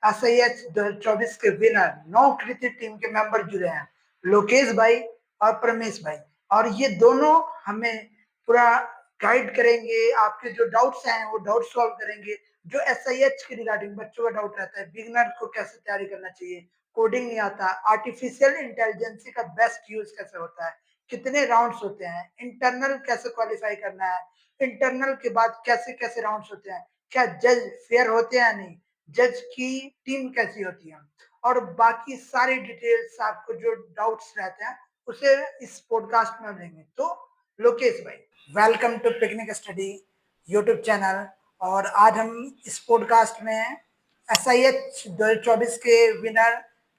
SIH 2024 के winner 9 कृति team के member जुड़े हैं, लोकेश भाई और प्रमेश भाई। और ये दोनों हमें पूरा गाइड करेंगे, आपके जो डाउट्स हैं वो डाउट सॉल्व करेंगे। जो SIH के रिगार्डिंग बच्चों का डाउट रहता है, बिगिनर को कैसे तैयारी करना चाहिए, कोडिंग नहीं आता, आर्टिफिशियल इंटेलिजेंस का बेस्ट यूज कैसे होता है, कितने राउंड्स होते हैं, इंटरनल कैसे क्वालिफाई करना है, इंटरनल के बाद कैसे कैसे राउंड्स होते हैं, क्या जज फेयर होते हैं या नहीं, जज की टीम कैसी होती है, और बाकी सारी डिटेल्स आपको जो डाउट्स रहते हैं उसे इस पॉडकास्ट में लेंगे। तो लोकेश भाई, welcome to picnic study YouTube channel. और आज हम इस पॉडकास्ट में SIH 2024 के विनर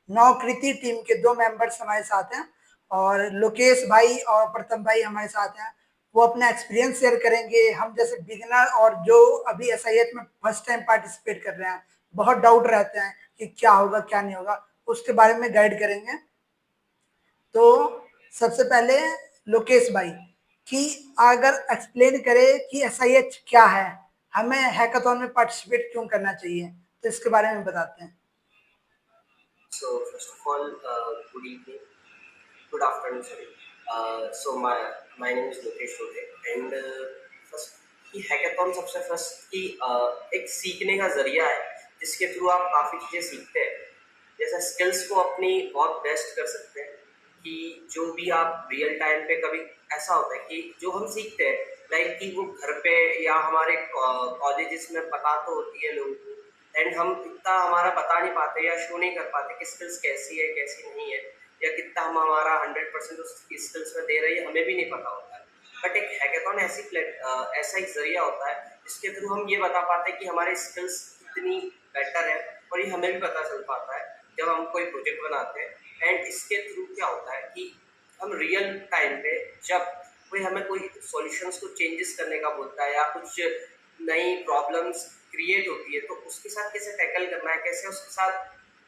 9 कृति टीम के 2 मेंबर्स हमारे साथ हैं, और लोकेश भाई और प्रथम भाई हमारे साथ हैं। वो अपना एक्सपीरियंस शेयर करेंगे। हम जैसे बिगिनर और जो अभी SIH में फर्स्ट टाइम पार्टिसिपेट कर रहे हैं, बहुत डाउट रहते हैं कि क्या होगा क्या नहीं होगा, उसके बारे में गाइड करेंगे। तो सबसे पहले लोकेश भाई कि अगर एक्सप्लेन करे कि SIH क्या है, हमें हैकाथॉन में पार्टिसिपेट क्यों करना चाहिए, तो इसके बारे में बताते हैं। So first of all, good evening, good afternoon, sorry. So my name is Lokesh Rote and first कि हैकाथॉन सबसे फर्स्ट की एक सीखने का जरिया है जिसके थ्रू आप काफ़ी चीज़ें सीखते हैं। जैसे स्किल्स को अपनी बहुत बेस्ट कर सकते हैं कि जो भी आप रियल टाइम पे कभी ऐसा होता है कि जो हम सीखते हैं लाइक कि वो घर पे या हमारे कॉलेजेस में पता तो होती है लोगों को एंड हम इतना हमारा बता नहीं पाते या शो नहीं कर पाते कि स्किल्स कैसी है कैसी नहीं है या कितना हम हमारा 100% उस स्किल्स में दे रहे हैं हमें भी नहीं पता होता है। बट एक हैकाथॉन ऐसा एक जरिया होता है जिसके थ्रू हम ये बता पाते हैं कि हमारी स्किल्स कितनी बेटर है और ये हमें भी पता चल पाता है जब हम कोई प्रोजेक्ट बनाते हैं। एंड इसके थ्रू क्या होता है कि हम रियल टाइम पे जब कोई हमें कोई सॉल्यूशंस को चेंजेस करने का बोलता है या कुछ नई प्रॉब्लम्स क्रिएट होती है तो उसके साथ कैसे टैकल करना है, कैसे उसके साथ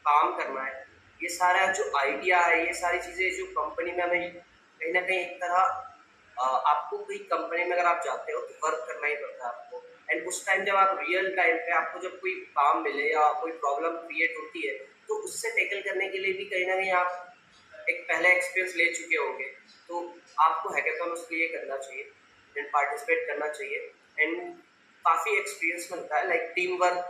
काम करना है, ये सारा जो आइडिया है, ये सारी चीज़ें जो कंपनी में हमें कहीं ना कहीं एक तरह आपको कोई कंपनी में अगर आप जाते हो तो वर्क करना ही पड़ता है आपको। एंड उस टाइम जब आप रियल टाइम पे आपको जब कोई काम मिले या कोई प्रॉब्लम क्रिएट होती है तो उससे टैकल करने के लिए भी कहीं ना कहीं आप एक पहले एक्सपीरियंस ले चुके होंगे। तो आपको हैकाथॉन उसके लिए करना चाहिए एंड पार्टिसिपेट करना चाहिए एंड काफ़ी एक्सपीरियंस मिलता है लाइक टीम वर्क,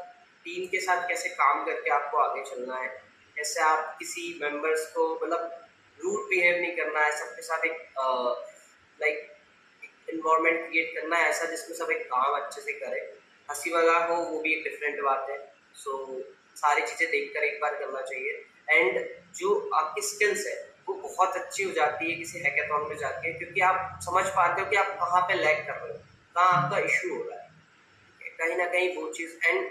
टीम के साथ कैसे काम करके आपको आगे चलना है, कैसे आप किसी मेंबर्स को मतलब रूड बिहेव नहीं करना है, सबके साथ एक लाइक इन्वायरमेंट क्रिएट करना है ऐसा जिसमें सब एक काम अच्छे से करे, हंसी मजाक हो वो भी एक डिफरेंट बात है। सो सारी चीज़ें देखकर एक बार करना चाहिए एंड जो आपकी स्किल्स है वो बहुत अच्छी हो जाती है किसी हैकाथॉन में जाके क्योंकि आप समझ पाते हो कि आप कहाँ पे लैग कर रहे हो, कहाँ आपका इशू हो रहा है। कहीं ना कहीं वो चीज़ एंड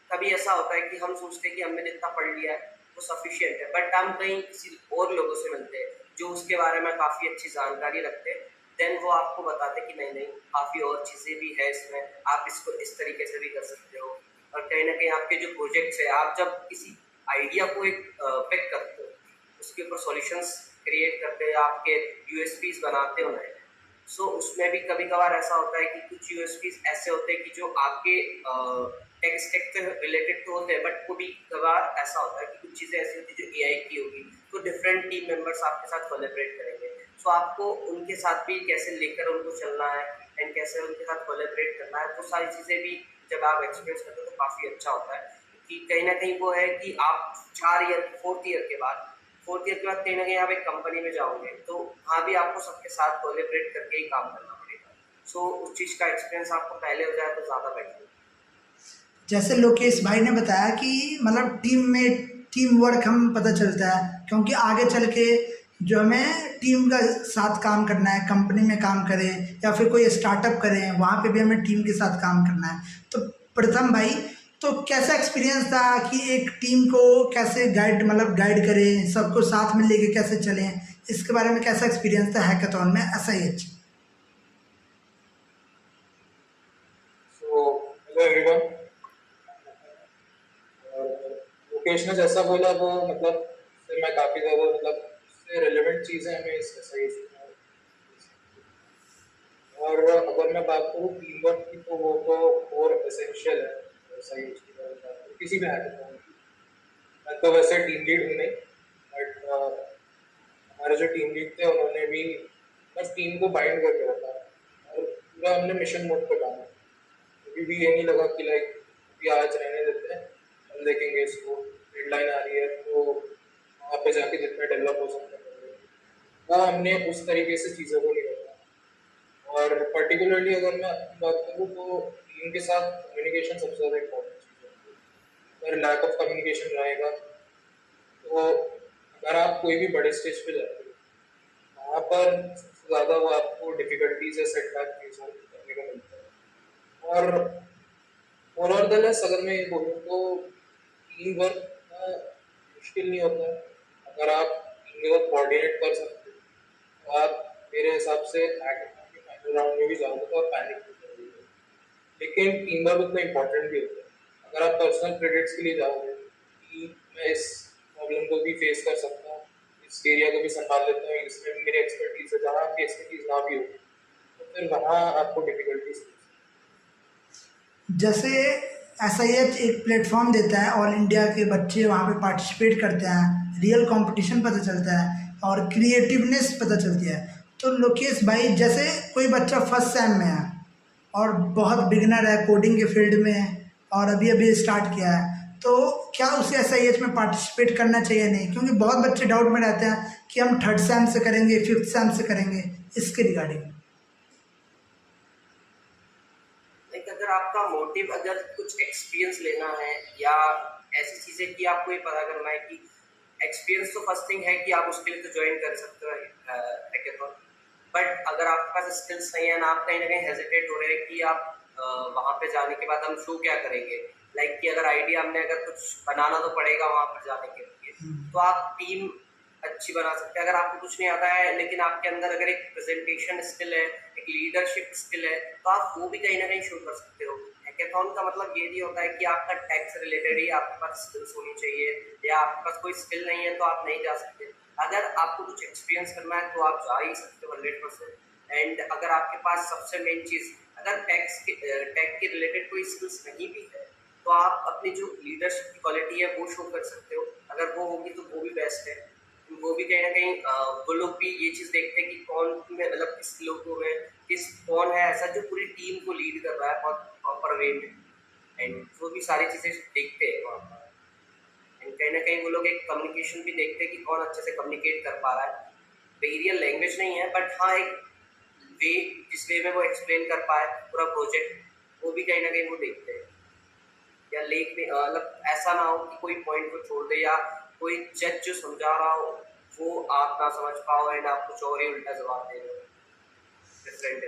कभी ऐसा होता है कि हम सोचते हैं कि हमने जितना पढ़ लिया है वो सफिशियंट है बट हम कहीं किसी और लोगों से मिलते हैं जो उसके बारे में काफ़ी अच्छी जानकारी रखते हैं, देन वो आपको बताते कि नहीं नहीं काफ़ी और चीज़ें भी है इसमें, आप इसको इस तरीके से भी कर सकते हो। और कहीं ना कहीं आपके जो प्रोजेक्ट्स है आप जब किसी आइडिया को एक पिक करते हो उसके ऊपर सॉल्यूशंस क्रिएट करते हो, आपके यूएसपीज बनाते हो नए। सो उसमें भी कभी कभार ऐसा होता है कि कुछ यूएसपीज ऐसे होते हैं कि जो आपके टेक स्टैक से रिलेटेड तो होते हैं बट कभी कभार ऐसा होता है कि कुछ चीज़ें ऐसी होती है जो एआई की होगी तो डिफरेंट टीम मेंबर्स आपके साथ कोलैबोरेट करेंगे। सो आपको उनके साथ भी कैसे लेकर उनको चलना है एंड कैसे उनके साथ कोलैबोरेट करना है, तो सारी चीज़ें भी जब आप एक्सपीरियंस करते हो तो काफ़ी अच्छा होता है कि कहीं ना कहीं वो है कि आप 4 ईयर 4th ईयर के बाद कहीं ना कहीं आप एक कंपनी में जाओगे तो वहाँ भी आपको सबके साथ कोलैबोरेट करके ही काम करना पड़ेगा। सो उस चीज़ का एक्सपीरियंस आपको पहले हो जाए तो ज़्यादा बेटर है। जैसे लोकेश भाई ने बताया कि मतलब टीम में टीम वर्क हम पता चलता है, क्योंकि आगे चल के जो हमें टीम का साथ काम करना है, कंपनी में काम करें या फिर कोई स्टार्टअप करें, वहाँ पे भी हमें टीम के साथ काम करना है। तो प्रथम भाई, तो कैसा एक्सपीरियंस था कि एक टीम को कैसे गाइड मतलब गाइड करें, सबको साथ में लेके कैसे चलें, इसके बारे में कैसा एक्सपीरियंस था हैकाथॉन में SIH? So hello everyone. Mukesh ने जैसा बोला वो मतलब से मैं काफ़ी ज़्यादा मतलब उससे रिलेवेंट चीज़ें हमें इससे सही से और अगर मैं बात करूँ टीम वर्क की तो वो तो और एसेंशियल है सही उसकी बात किसी भी हैकाथॉन की। तो वैसे टीम लीड हूँ नहीं, बट हमारे जो टीम लीड थे उन्होंने भी बस टीम को बाइंड करके रखा और पूरा हमने मिशन मोड पे काम किया। कभी भी ये नहीं लगा कि लाइक अभी आज रहने देते हैं, कल देखेंगे इसको, डेडलाइन आ रही है तो वहाँ पे जाके जितना डेवलप हो सकता है वो हमने उस तरीके से चीज़ों को नहीं रखा। और पर्टिकुलरली अगर मैं अपनी बात करूँ तो टीम के साथ कम्युनिकेशन सबसे ज़्यादा इम्पोर्टेंट चीज़ है। अगर लैक ऑफ कम्युनिकेशन रहेगा तो अगर आप कोई भी बड़े स्टेज पे जाते हो वहाँ पर सबसे ज़्यादा वो आपको डिफिकल्टीज या सेटबैक फेस करने को मिलता है। और ओवरऑल अगर मैं ये बोलूँ तो टीम वर्क मुश्किल नहीं होता है अगर आप टीम वर्क कोऑर्डिनेट कर सकते हो तो आप मेरे हिसाब से फाइनल राउंड में भी जाओगे तो आप पैनिक नहीं करोगे। लेकिन टीम वर्क उतना इम्पोर्टेंट भी होता है। अगर आप पर्सनल क्रेडिट्स के लिए जाओगे कि मैं इस प्रॉब्लम को भी फेस कर सकता हूँ, इस एरिया को भी संभाल लेता हूँ, इसमें भी मेरी एक्सपर्टीज है, जहाँ आपकी एक्सपर्टीज ना भी हो तो फिर वहाँ आपको डिफिकल्टीज। जैसे एसआईएच एक प्लेटफॉर्म देता है, ऑल इंडिया के बच्चे वहाँ पे पार्टिसिपेट करते हैं, रियल कंपटीशन पता चलता है और क्रिएटिवनेस पता चलती है। तो लोकेश भाई, जैसे कोई बच्चा फर्स्ट सेम में है और बहुत बिगनर है कोडिंग के फील्ड में और अभी अभी स्टार्ट किया है, तो क्या उसे एसआईएच में पार्टिसिपेट करना चाहिए? नहीं, क्योंकि बहुत बच्चे डाउट में रहते हैं कि हम थर्ड सेम से करेंगे, फिफ्थ सेम से करेंगे, इसके रिगार्डिंग। लाइक अगर आपका मोटिव अगर कुछ एक्सपीरियंस लेना है या ऐसी चीज़ें कि आपको ये पता करना है कि एक्सपीरियंस तो फर्स्ट थिंग है कि आप उसके लिए तो ज्वाइन कर सकते हो हैकेथॉन। बट अगर आपके पास स्किल्स नहीं है ना, आप कहीं ना कहीं हेजिटेट हो रहे हैं कि आप वहाँ पे जाने के बाद हम शो क्या करेंगे, लाइक कि अगर आइडिया हमने अगर कुछ बनाना तो पड़ेगा वहाँ पर जाने के लिए, तो आप टीम अच्छी बना सकते हैं। अगर आपको कुछ नहीं आता है लेकिन आपके अंदर अगर एक प्रेजेंटेशन स्किल है, एक लीडरशिप स्किल है, तो आप वो भी कहीं ना कहीं शो कर सकते हो। हैकेथॉन का मतलब ये नहीं होता है कि आपका टैक्स रिलेटेड ही आपके पास स्किल्स होनी चाहिए या आपके पास कोई स्किल नहीं है तो आप नहीं जा सकते। अगर आपको कुछ एक्सपीरियंस करना है तो आप जा ही सकते हो 100%। एंड अगर आपके पास सबसे मेन चीज़ अगर टैग के रिलेटेड कोई स्किल्स नहीं भी है तो आप अपनी जो लीडरशिप की क्वालिटी है वो शो कर सकते हो। अगर वो होगी तो वो भी बेस्ट है। वो भी कहीं ना कहीं वो लोग भी ये चीज़ देखते हैं कि कौन में मतलब किस लोगों में कौन है ऐसा जो पूरी टीम को लीड कर रहा है बहुत प्रॉपर वे में। एंड वो भी सारी चीज़ें देखते हैं वहाँ पर। एंड कहीं ना कहीं वो लोग एक कम्युनिकेशन भी देखते हैं कि कौन अच्छे से कम्युनिकेट कर पा रहा है। वेरियल लैंग्वेज नहीं है बट हाँ एक वे जिस वे में वो एक्सप्लेन कर पाए पूरा प्रोजेक्ट, वो भी कहीं ना कहीं वो देखते हैं। या लेख में मतलब ऐसा ना हो कि कोई पॉइंट को छोड़ दे या कोई जज जो समझा रहा हो वो आप ना समझ पाओ एंड आप कुछ और ही उल्टा जवाब दे रहे हो, डिफरेंट।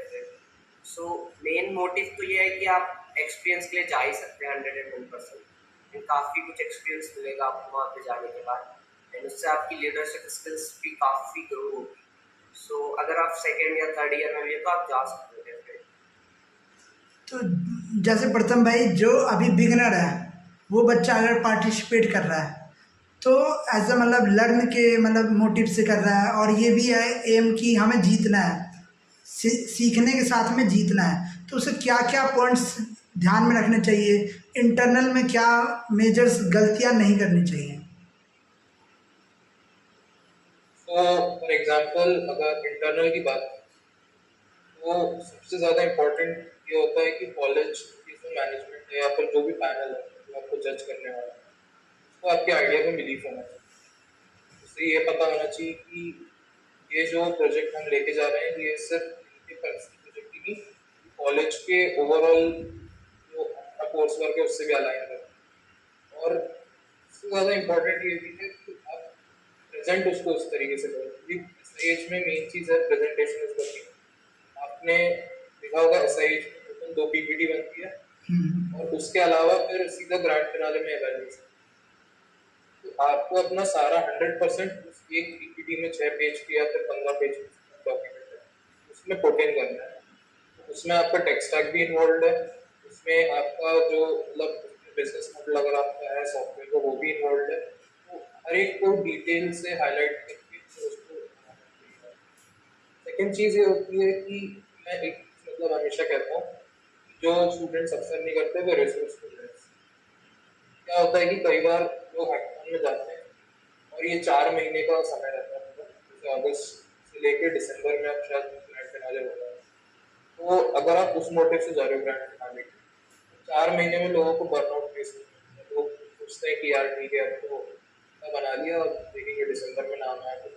सो मेन मोटिव तो ये है कि आप एक्सपीरियंस के लिए जा ही सकते हैं 101%। एंड काफ़ी कुछ एक्सपीरियंस मिलेगा आपको वहाँ पे जाने के बाद एंड उससे आपकी लीडरशिप स्किल्स भी काफ़ी ग्रो होगी। सो अगर आप सेकेंड या थर्ड ईयर में भी है तो आप जा सकते हो डेफिनेटली। तो जैसे प्रथम भाई, जो अभी बिगनर है वो बच्चा अगर पार्टिसिपेट कर रहा है तो एज अ मतलब लर्न के मतलब मोटिव से कर रहा है और ये भी है एम कि हमें जीतना है, सीखने के साथ में जीतना है, तो उसे क्या क्या पॉइंट्स ध्यान में रखने चाहिए, इंटरनल में क्या मेजर्स गलतियां नहीं करनी चाहिए? तो फॉर एग्जांपल अगर इंटरनल की बात तो सबसे ज़्यादा इम्पोर्टेंट ये होता है कि कॉलेज की जो मैनेजमेंट है या फिर जो भी पैनल है जो आपको जज करने वाला है उसको आपके आइडिया में बिलीव होना चाहिए। उससे ये पता होना चाहिए कि ये जो प्रोजेक्ट हम लेके जा रहे हैं ये सिर्फ इनके पर्सनल प्रोजेक्ट ही नहीं, कॉलेज के ओवरऑल जो अपना कोर्स वर्क है उससे भी अलाइन करें। और सबसे ज़्यादा इम्पोर्टेंट ये भी है कि आप प्रेजेंट उसको उस तरीके से करें क्योंकि इस एज में मेन चीज़ है प्रेजेंटेशन इज वर्किंग। आपने देखा होगा एसआईएच में दो पीपीटी बनती है और उसके अलावा फिर सीधा ग्रैंड फिनाले में इवैल्यूएशन। तो आपको अपना सारा 100% उस एक पीपीटी में 6 पेज की या फिर 15 पेज डॉक्यूमेंट है उसमें पुट इन करना है। तो उसमें आपका टेक स्टैक भी इन्वॉल्व है, उसमें आपका जो मतलब बिजनेस मॉडल अगर आपका है सॉफ्टवेयर का वो भी इन्वॉल्व है। तो हर एक को डिटेल से हाईलाइट करके उसको। सेकेंड चीज़ ये होती है कि मैं एक मतलब हमेशा कहता हूँ जो स्टूडेंट्स अक्सर नहीं करते वो रिसोर्स स्टूडेंट्स। क्या होता है कि कई बार लोग हैकेथॉन में जाते ये 4 महीने का समय रहता है, जैसे अगस्त से लेके दिसंबर में अब शायद ग्रैंड फिनाले होगा। तो अगर आप उस मोटिव से जा रहे हो ग्रैंड फिनाले, 4 महीने में लोगों को बर्नआउट फेस करना है। लोग सोचते हैं कि यार ठीक है, अब तो बना लिया, अब देखेंगे दिसंबर में नाम आया। तो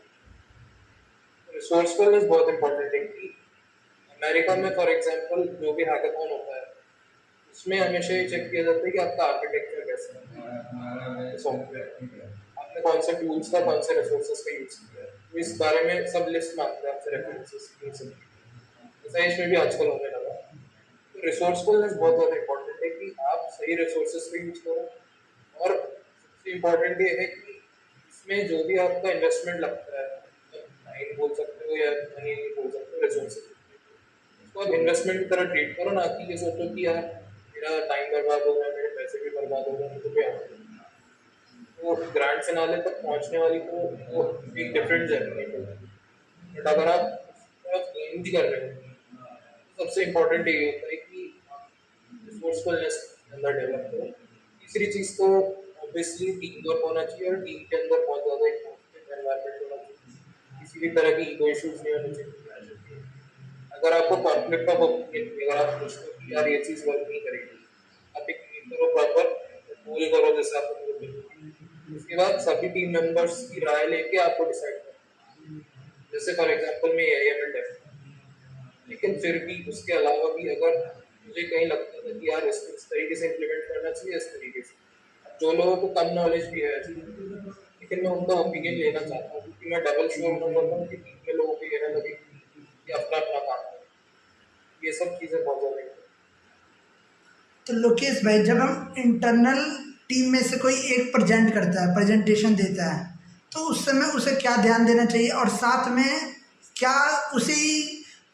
रिसोर्सफुलनेस बहुत इंपॉर्टेंट है कि अमेरिका में फॉर एग्जांपल जो भी हैकाथॉन होता है उसमें हमेशा ये चेक किया जाता है कि आपका आर्किटेक्चर कैसा है, सॉफ्टवेयर आपने कौन से टूल्स का कौन से रिसोर्सेज का यूज किया है, तो इस बारे में सब लिस्ट मांगते हैं आपसे, रेफरेंसेस ऐसा इसमें भी आजकल होने लगा। तो रिसोर्सफुलनेस बहुत ज़्यादा इंपॉर्टेंट है कि आप सही रिसोर्सेज का यूज करो, और सबसे इम्पोर्टेंट ये है कि इसमें जो भी आपका इन्वेस्टमेंट लगता है, टाइम बोल सकते हो या मनी बोल सकते हो, रिसोर्सेज उसको आप इन्वेस्टमेंट की तरह ट्रीट करो, ना कि ये सोचो कि यार मेरा टाइम बर्बाद हो गया, मेरे पैसे भी बर्बाद हो गए, मुझे भी आना है। तो ग्रैंड फिनाले तक पहुंचने वाली तो एक डिफरेंट जर्नी है, बट अगर आप एम भी कर रहे हो तो सबसे इम्पोर्टेंट ये होता है कि रिसोर्सफुलनेस अंदर डेवलप करो। तीसरी चीज़ तो ऑब्वियसली टीम वर्क होना चाहिए, और टीम के अंदर बहुत ज़्यादा एक पॉजिटिव एनवायरनमेंट होना चाहिए, किसी भी तरह की ईगो इश्यूज नहीं होने चाहिए। अगर आपको कॉन्फ्लिक्ट ऑफ ओपिनियन, अगर आप सोचते हो कि यार ये चीज़ वर्क नहीं करेगी, आप एक मीट करो, प्रॉपर गोल करो जैसे आपको बोलते हैं, उसके बाद सभी टीम मेंबर्स की राय लेके आपको डिसाइड करना। जैसे फॉर एग्जांपल मैं एआईएमएल डेव, लेकिन फिर भी उसके अलावा भी अगर मुझे कहीं लगता था कि यार इसको इस तरीके से इम्प्लीमेंट करना चाहिए, इस तरीके से, जो लोगों को कम नॉलेज भी है लेकिन मैं उनका ओपिनियन लेना चाहता हूँ, क्योंकि मैं डबल श्योर होना चाहता हूँ कि टीम में लोगों को ये ना लगे कि अपना अपना काम है। ये सब चीज़ें बहुत ज़्यादा। तो लोकेश भाई, जब हम इंटरनल टीम में से कोई एक प्रेजेंट करता है, प्रेजेंटेशन देता है, तो उस समय उसे क्या ध्यान देना चाहिए, और साथ में क्या उसी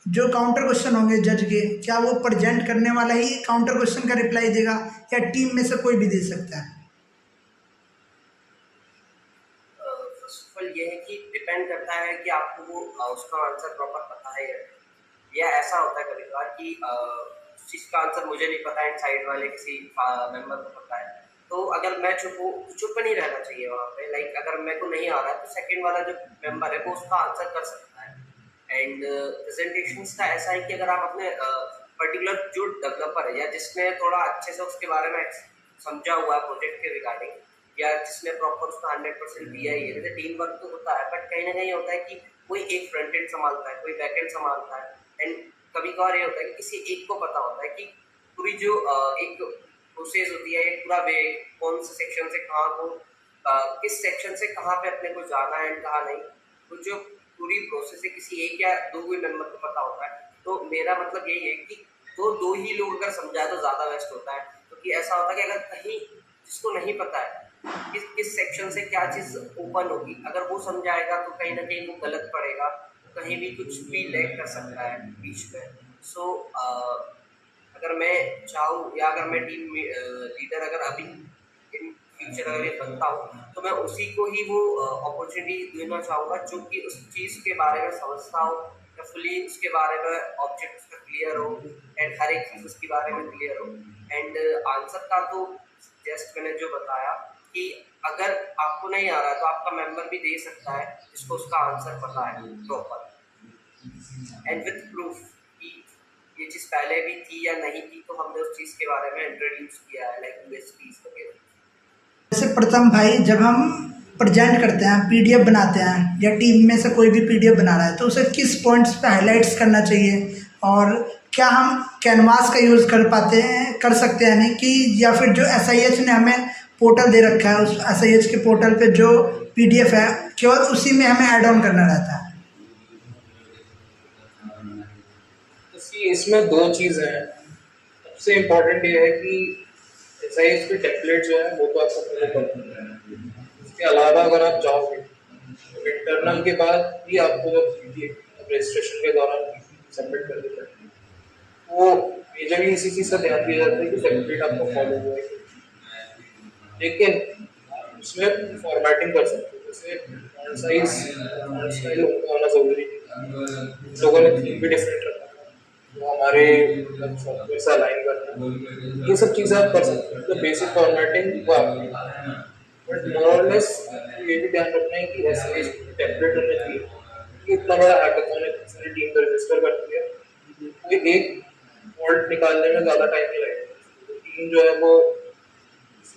जो काउंटर क्वेश्चन होंगे जज के, क्या वो प्रेजेंट करने वाला ही काउंटर क्वेश्चन का रिप्लाई देगा, या टीम में से कोई भी दे सकता है? फर्स्ट ऑफ ऑल ये है कि डिपेंड करता है कि आपको वो उसका आंसर प्रॉपर पता है या ऐसा होता है कभी कभार कि जिसका आंसर मुझे नहीं पता है, साइड वाले किसी मेंबर को पता है, तो अगर मैं चुप नहीं रहना चाहिए वहाँ पे। लाइक अगर मेरे को नहीं आ रहा है तो सेकंड वाला जो मेंबर है वो उसका आंसर कर सकता है। एंड प्रेजेंटेशंस का ऐसा है कि अगर आप अपने पर्टिकुलर जो डेवलपर है या जिसने थोड़ा अच्छे से उसके बारे में समझा हुआ है प्रोजेक्ट के रिगार्डिंग, या जिसने प्रॉपर उसका 100% दिया ही है, जैसे टीम वर्क तो होता है, बट कहीं ना कहीं होता है कि कोई एक फ्रंट एंड संभालता है, कोई बैक एंड संभालता है, एंड कभी कभार ये होता है कि किसी एक को पता होता है कि पूरी जो एक प्रोसेस होती है, एक पूरा वे, कौन से सेक्शन से कहाँ को किस सेक्शन से कहाँ पे अपने को जाना है एंड कहाँ नहीं, तो जो पूरी प्रोसेस है किसी एक या दो ही मेंबर को पता होता है। तो मेरा मतलब यही है कि दो ही लोग अगर समझाए तो ज़्यादा बेस्ट होता है, क्योंकि ऐसा होता है कि अगर कहीं जिसको नहीं पता है किस सेक्शन से क्या चीज़ ओपन होगी, अगर वो समझाएगा तो कहीं ना कहीं वो गलत पड़ेगा, कहीं भी कुछ भी लैग कर सकता है बीच में। सो अगर मैं चाहूँ या अगर मैं टीम लीडर अगर अभी इन फ्यूचर अगर ये बनता हूँ, तो मैं उसी को ही वो अपॉर्चुनिटी देना चाहूँगा जो कि उस चीज़ के बारे में समझता हो, या फुली उसके बारे में ऑब्जेक्ट उसका क्लियर हो, एंड हर एक चीज़ उसके बारे में क्लियर हो। एंड आंसर का तो जस्ट मैंने जो बताया कि अगर आपको नहीं आ रहा तो आपका मेंबर भी दे सकता है जिसको उसका आंसर पता है प्रॉपर, एंड विद प्रूफ कि ये चीज़ पहले भी थी या नहीं थी, तो हमने उस चीज़ के बारे में इंट्रोड्यूस किया है, लाइक यूएसपीज वगैरह। जैसे प्रथम भाई, जब हम प्रेजेंट करते हैं, पीडीएफ बनाते हैं, या टीम में से कोई भी पीडीएफ बना रहा है, तो उसे किस पॉइंट्स पे हाइलाइट्स करना चाहिए, और क्या हम कैनवास का यूज़ कर सकते हैं नहीं कि, या फिर जो एसआईएच ने हमें पोर्टल दे रखा है, उस एसआईएच के पोर्टल पे जो पीडीएफ है केवल उसी में हमें ऐड ऑन करना रहता है? इसमें दो चीज़ हैं। सबसे इम्पोर्टेंट ये है कि एसआईएच की टेम्पलेट जो है वो तो आपको फॉलो करना है। इसके अलावा अगर आप जाओगे तो इंटरनल के बाद भी आपको जब रजिस्ट्रेशन के दौरान सबमिट कर देते हैं, वो मेजरली इसी चीज़ का ध्यान दिया जाता है कि टेम्पलेट आपको फॉलो हुआ है, लेकिन उसमें फॉर्मेटिंग कर सकते हो, जैसे फॉन्ट स्टाइल होना ज़रूरी है। लोगों ने थीम भी डिफरेंट रखा, वो हमारे सॉफ्टवेयर से अलाइन करना, ये सब चीज़ें आप कर सकते हो। तो बेसिक फॉर्मेटिंग वो आपकी, बट मोर और लेस ये भी ध्यान रखना है कि ऐसे टेम्पलेट होने चाहिए कि इतना बड़ा हैकाथॉन है, सारी टीम को रजिस्टर करती है, कोई एक फॉल्ट निकालने में ज़्यादा टाइम नहीं लगेगा, टीम जो है वो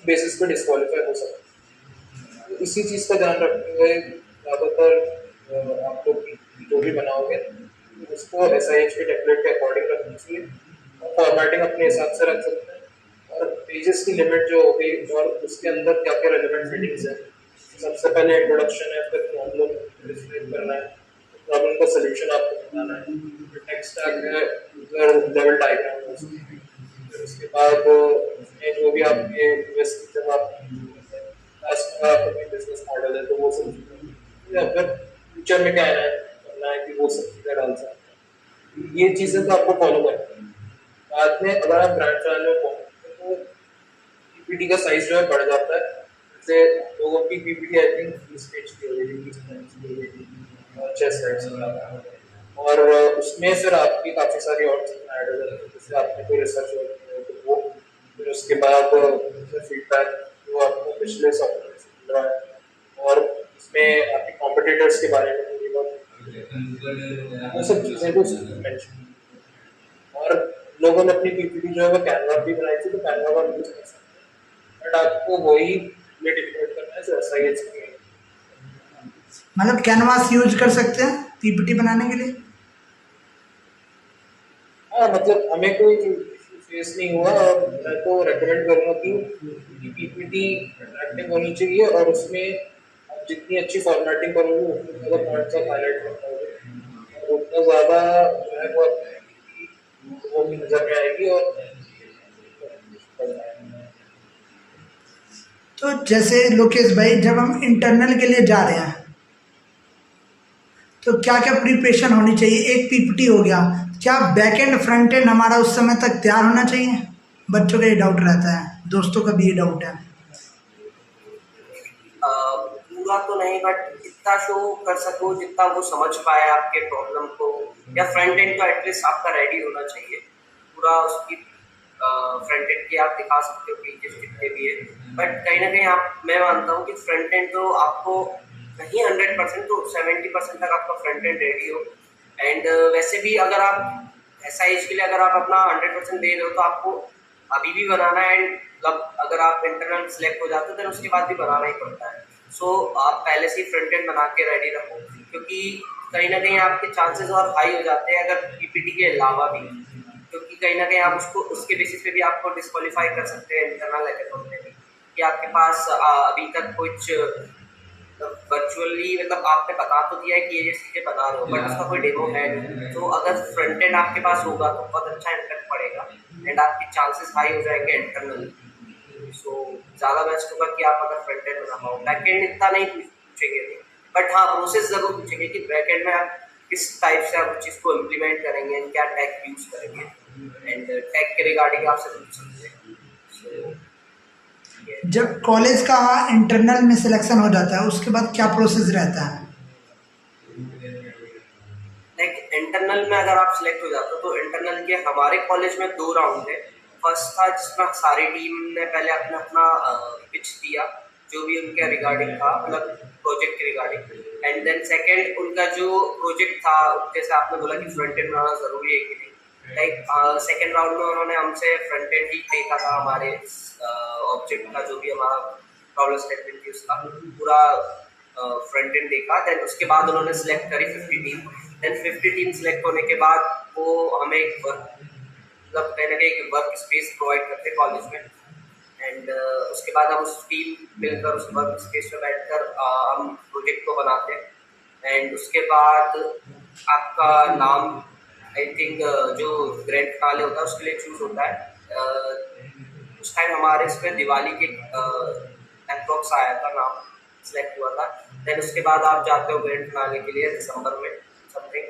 बेसिस पे डिस्क्वालीफाई हो सकती है। तो इसी चीज़ का ध्यान रखते हुए ज़्यादातर आप लोग जो भी बनाओगे उसको SIH के टेम्पलेट के अकॉर्डिंग रखना चाहिए और फॉर्मेटिंग अपने हिसाब से रख सकते हैं और पेजेस की लिमिट जो होगी और उसके अंदर क्या क्या रेलेवेंट हेडिंग्स है। सबसे पहले इंट्रोडक्शन है, फिर प्रॉब्लम डिस्क्राइब करना है, प्रॉब्लम का सलूशन आपको बताना है, फिर टेक्स्ट टैग है, यूजर लेवल डायग्राम है, फिर उसके बाद उसमें जो भी आपके यूएस जब आप लास्ट में आपका बिजनेस मॉडल है तो वो सब या फिर फ्यूचर में क्या है करना है कि वो सब चीज़ें डाल सकते हैं। ये चीज़ें तो आपको फॉलो करनी है। बाद में अगर आप ब्रांड चैनल में पहुंचते तो पीपीटी का साइज जो है बढ़ जाता है। जैसे लोगों की पीपीटी आई थिंक 20 पेज की हो गई, 20 पेज की हो गई, 6 स्लाइड्स की, और उसमें फिर आपकी काफ़ी सारी और चीज़ें ऐड हो जाती हैं। जैसे आपने कोई रिसर्च वर्क है तो वो, फिर उसके बाद फीडबैक जो आपको पिछले सॉफ्टवेयर से मिल रहा है और इसमें आपके कॉम्पिटिटर्स के बारे में थोड़ी बहुत वो सब चीज़ें भी उसमें मेंशन, और लोगों ने अपनी पीपीटी जो है वो कैनवा भी बनाई थी तो कैनवा का यूज कर सकते हैं, बट आपको वही में डिफाइन करना है जो SIH की। मतलब कैनवास यूज कर सकते हैं पीपीटी बनाने के लिए? हाँ, मतलब हमें कोई फेस नहीं हुआ और मैं तो रेकमेंड करूँगा कि पीपीटी अट्रैक्टिव होनी चाहिए और उसमें आप जितनी अच्छी फॉर्मेटिंग करोगे उतनी ज़्यादा पॉइंट्स आप हाईलाइट कर पाओगे और उतना ज़्यादा जो है वो भी नजर में आएगी। और तो जैसे लोकेश भाई, जब हम इंटरनल के लिए जा रहे हैं तो क्या क्या प्रिपरेशन होनी चाहिए? एक पीपीटी हो गया, क्या बैक एंड फ्रंट एंड हमारा उस समय तक तैयार होना चाहिए? बच्चों का ये डाउट रहता है, दोस्तों का भी ये डाउट है। पूरा तो नहीं बट इतना शो कर सको जितना वो समझ पाए आपके प्रॉब्लम को, या फ्रंट एंड तो एटलीस्ट आपका रेडी होना चाहिए। पूरा उसकी फ्रंट एंड की आप दिखा सकते हो पेजेस जितने भी है, बट कहीं ना कहीं आप, मैं मानता हूँ कि फ्रंट एंड तो आपको नहीं 100% तो 70% तक आपका फ्रंट एंड रेडी हो। एंड वैसे भी अगर आप SIH के लिए अगर आप अपना 100% दे रहे हो तो आपको अभी भी बनाना है, एंड अगर आप इंटरनल सेलेक्ट हो जाते हो तो उसके बाद भी बनाना ही पड़ता है। सो आप पहले से ही फ्रंट एंड बना के रेडी रखो, क्योंकि कहीं ना कहीं आपके चांसेस और हाई हो जाते हैं अगर पीपीटी के अलावा भी, क्योंकि कहीं ना कहीं आप उसको उसके बेसिस पे भी आपको डिस्क्वालीफाई कर सकते हैं इंटरनल हैकाथॉन में भी, कि आपके पास अभी तक कुछ वर्चुअली मतलब आपने बता तो दिया है कि ये चीज़ें बना रहे हो बट उसका कोई डेमो है नहीं। तो अगर फ्रंट एंड आपके पास होगा तो बहुत अच्छा इम्पैक्ट पड़ेगा एंड आपके चांसेस हाई हो जाएंगे इंटरनल। सो ज़्यादा बेस्ट होगा कि आप अगर फ्रंट एंड बना पाओ। बैक एंड इतना नहीं पूछेंगे, बट हाँ प्रोसेस ज़रूर पूछेंगे कि बैक एंड में आप किस टाइप से आप उस चीज़ को इम्प्लीमेंट करेंगे, क्या टैग यूज़ करेंगे, एंड टैग के रिगार्डिंग आपसे पूछ सकते हैं। सो जब कॉलेज का इंटरनल में सिलेक्शन हो जाता है उसके बाद क्या प्रोसेस रहता है? लाइक इंटरनल में अगर आप सिलेक्ट हो जाते हो तो इंटरनल के हमारे कॉलेज में 2 राउंड है। फर्स्ट था जिसमें सारी टीम ने पहले अपना अपना पिच दिया जो भी उनके रिगार्डिंग था, मतलब प्रोजेक्ट के रिगार्डिंग, एंड देन सेकंड उनका जो प्रोजेक्ट था, जैसे आपने बोला कि फ्रंट एंड बनाना जरूरी है कि नहीं, लाइक सेकंड राउंड में उन्होंने हमसे फ्रंट एंड ही देखा था, हमारे ऑब्जेक्ट का जो भी हमारा प्रॉब्लम स्टेटमेंट थी उसका पूरा फ्रंट एंड देखा। देन उसके बाद उन्होंने सिलेक्ट करी 50 टीम। देन 50 टीम सिलेक्ट होने के बाद वो हमें एक वर्क, मतलब कहीं ना कहीं एक वर्क स्पेस प्रोवाइड करते कॉलेज में, एंड उसके बाद हम उस टीम मिलकर उस वर्क स्पेस में बैठकर हम प्रोजेक्ट को बनाते हैं। एंड उसके बाद आपका नाम आई थिंक जो ग्रैंड फिनाले होता है उसके लिए चूज होता है। उस टाइम हमारे इसमें दिवाली के अप्रॉक्स आया था, नाम सिलेक्ट हुआ था। देन उसके बाद आप जाते हो ग्रैंड फिनाले के लिए दिसंबर में समथिंग,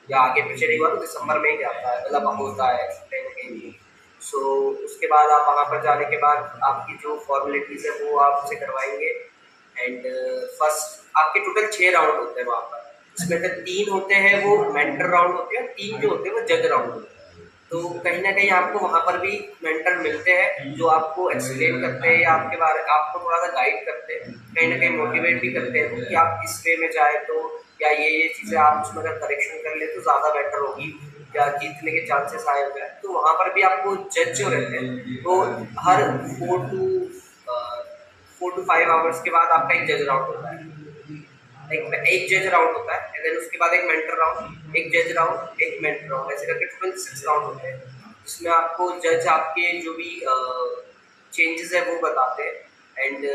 या आगे पीछे नहीं हुआ तो दिसंबर में ही जाता है, मतलब होता है कहीं ना कहीं। सो उसके बाद आप वहाँ पर जाने के बाद आपकी जो फॉर्मेलिटीज़ है वो आपसे करवाएंगे। एंड फर्स्ट आपके टोटल 6 राउंड होते हैं वहाँ पर, इसमें से 3 होते हैं वो मेंटर राउंड होते हैं, 3 जो होते हैं वो जज राउंड होते हैं। तो कहीं ना कहीं आपको वहाँ पर भी मेंटर मिलते हैं जो आपको एक्सप्लेन करते हैं या आपके बारे आपको थोड़ा सा गाइड करते हैं, कहीं ना कहीं मोटिवेट भी करते हैं कि आप इस वे में जाए तो, या ये चीज़ें आप उसमें अगर करेक्शन कर ले तो ज़्यादा बेटर होगी या जीतने के चांसेस आए हुए हैं। तो वहाँ पर भी आपको जज जो रहते हैं तो हर 4 to 5 आवर्स के बाद आपका एक जज राउंड होता है। एक जज राउंड होता है एंड देन उसके बाद एक मेंटर राउंड, एक जज राउंड, एक मेंटर राउंड, ऐसे करके टोटल 6 राउंड होते हैं, जिसमें आपको जज आपके जो भी चेंजेस है वो बताते हैं एंड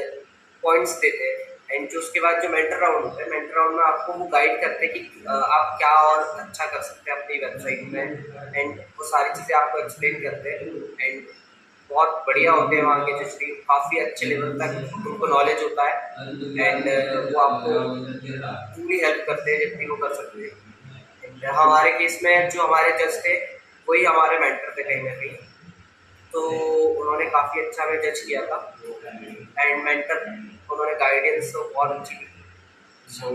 पॉइंट्स देते हैं। एंड जो उसके बाद जो मेंटर राउंड होता है, मेंटर राउंड में आपको वो गाइड करते हैं कि आप क्या और अच्छा कर सकते हैं अपनी वेबसाइट में, एंड वो सारी चीज़ें आपको एक्सप्लेन करते हैं। एंड बहुत बढ़िया होते हैं वहाँ के जज टीम, काफ़ी अच्छे लेवल तक उनको नॉलेज होता है एंड वो आपको पूरी हेल्प करते हैं जितनी वो कर सकते हैं। एंड हमारे केस में जो हमारे जज थे वही हमारे मेंटर थे कहीं ना कहीं, तो उन्होंने काफ़ी अच्छा हमें जज किया था एंड मेंटर उन्होंने गाइडेंस तो बहुत अच्छी दी। सो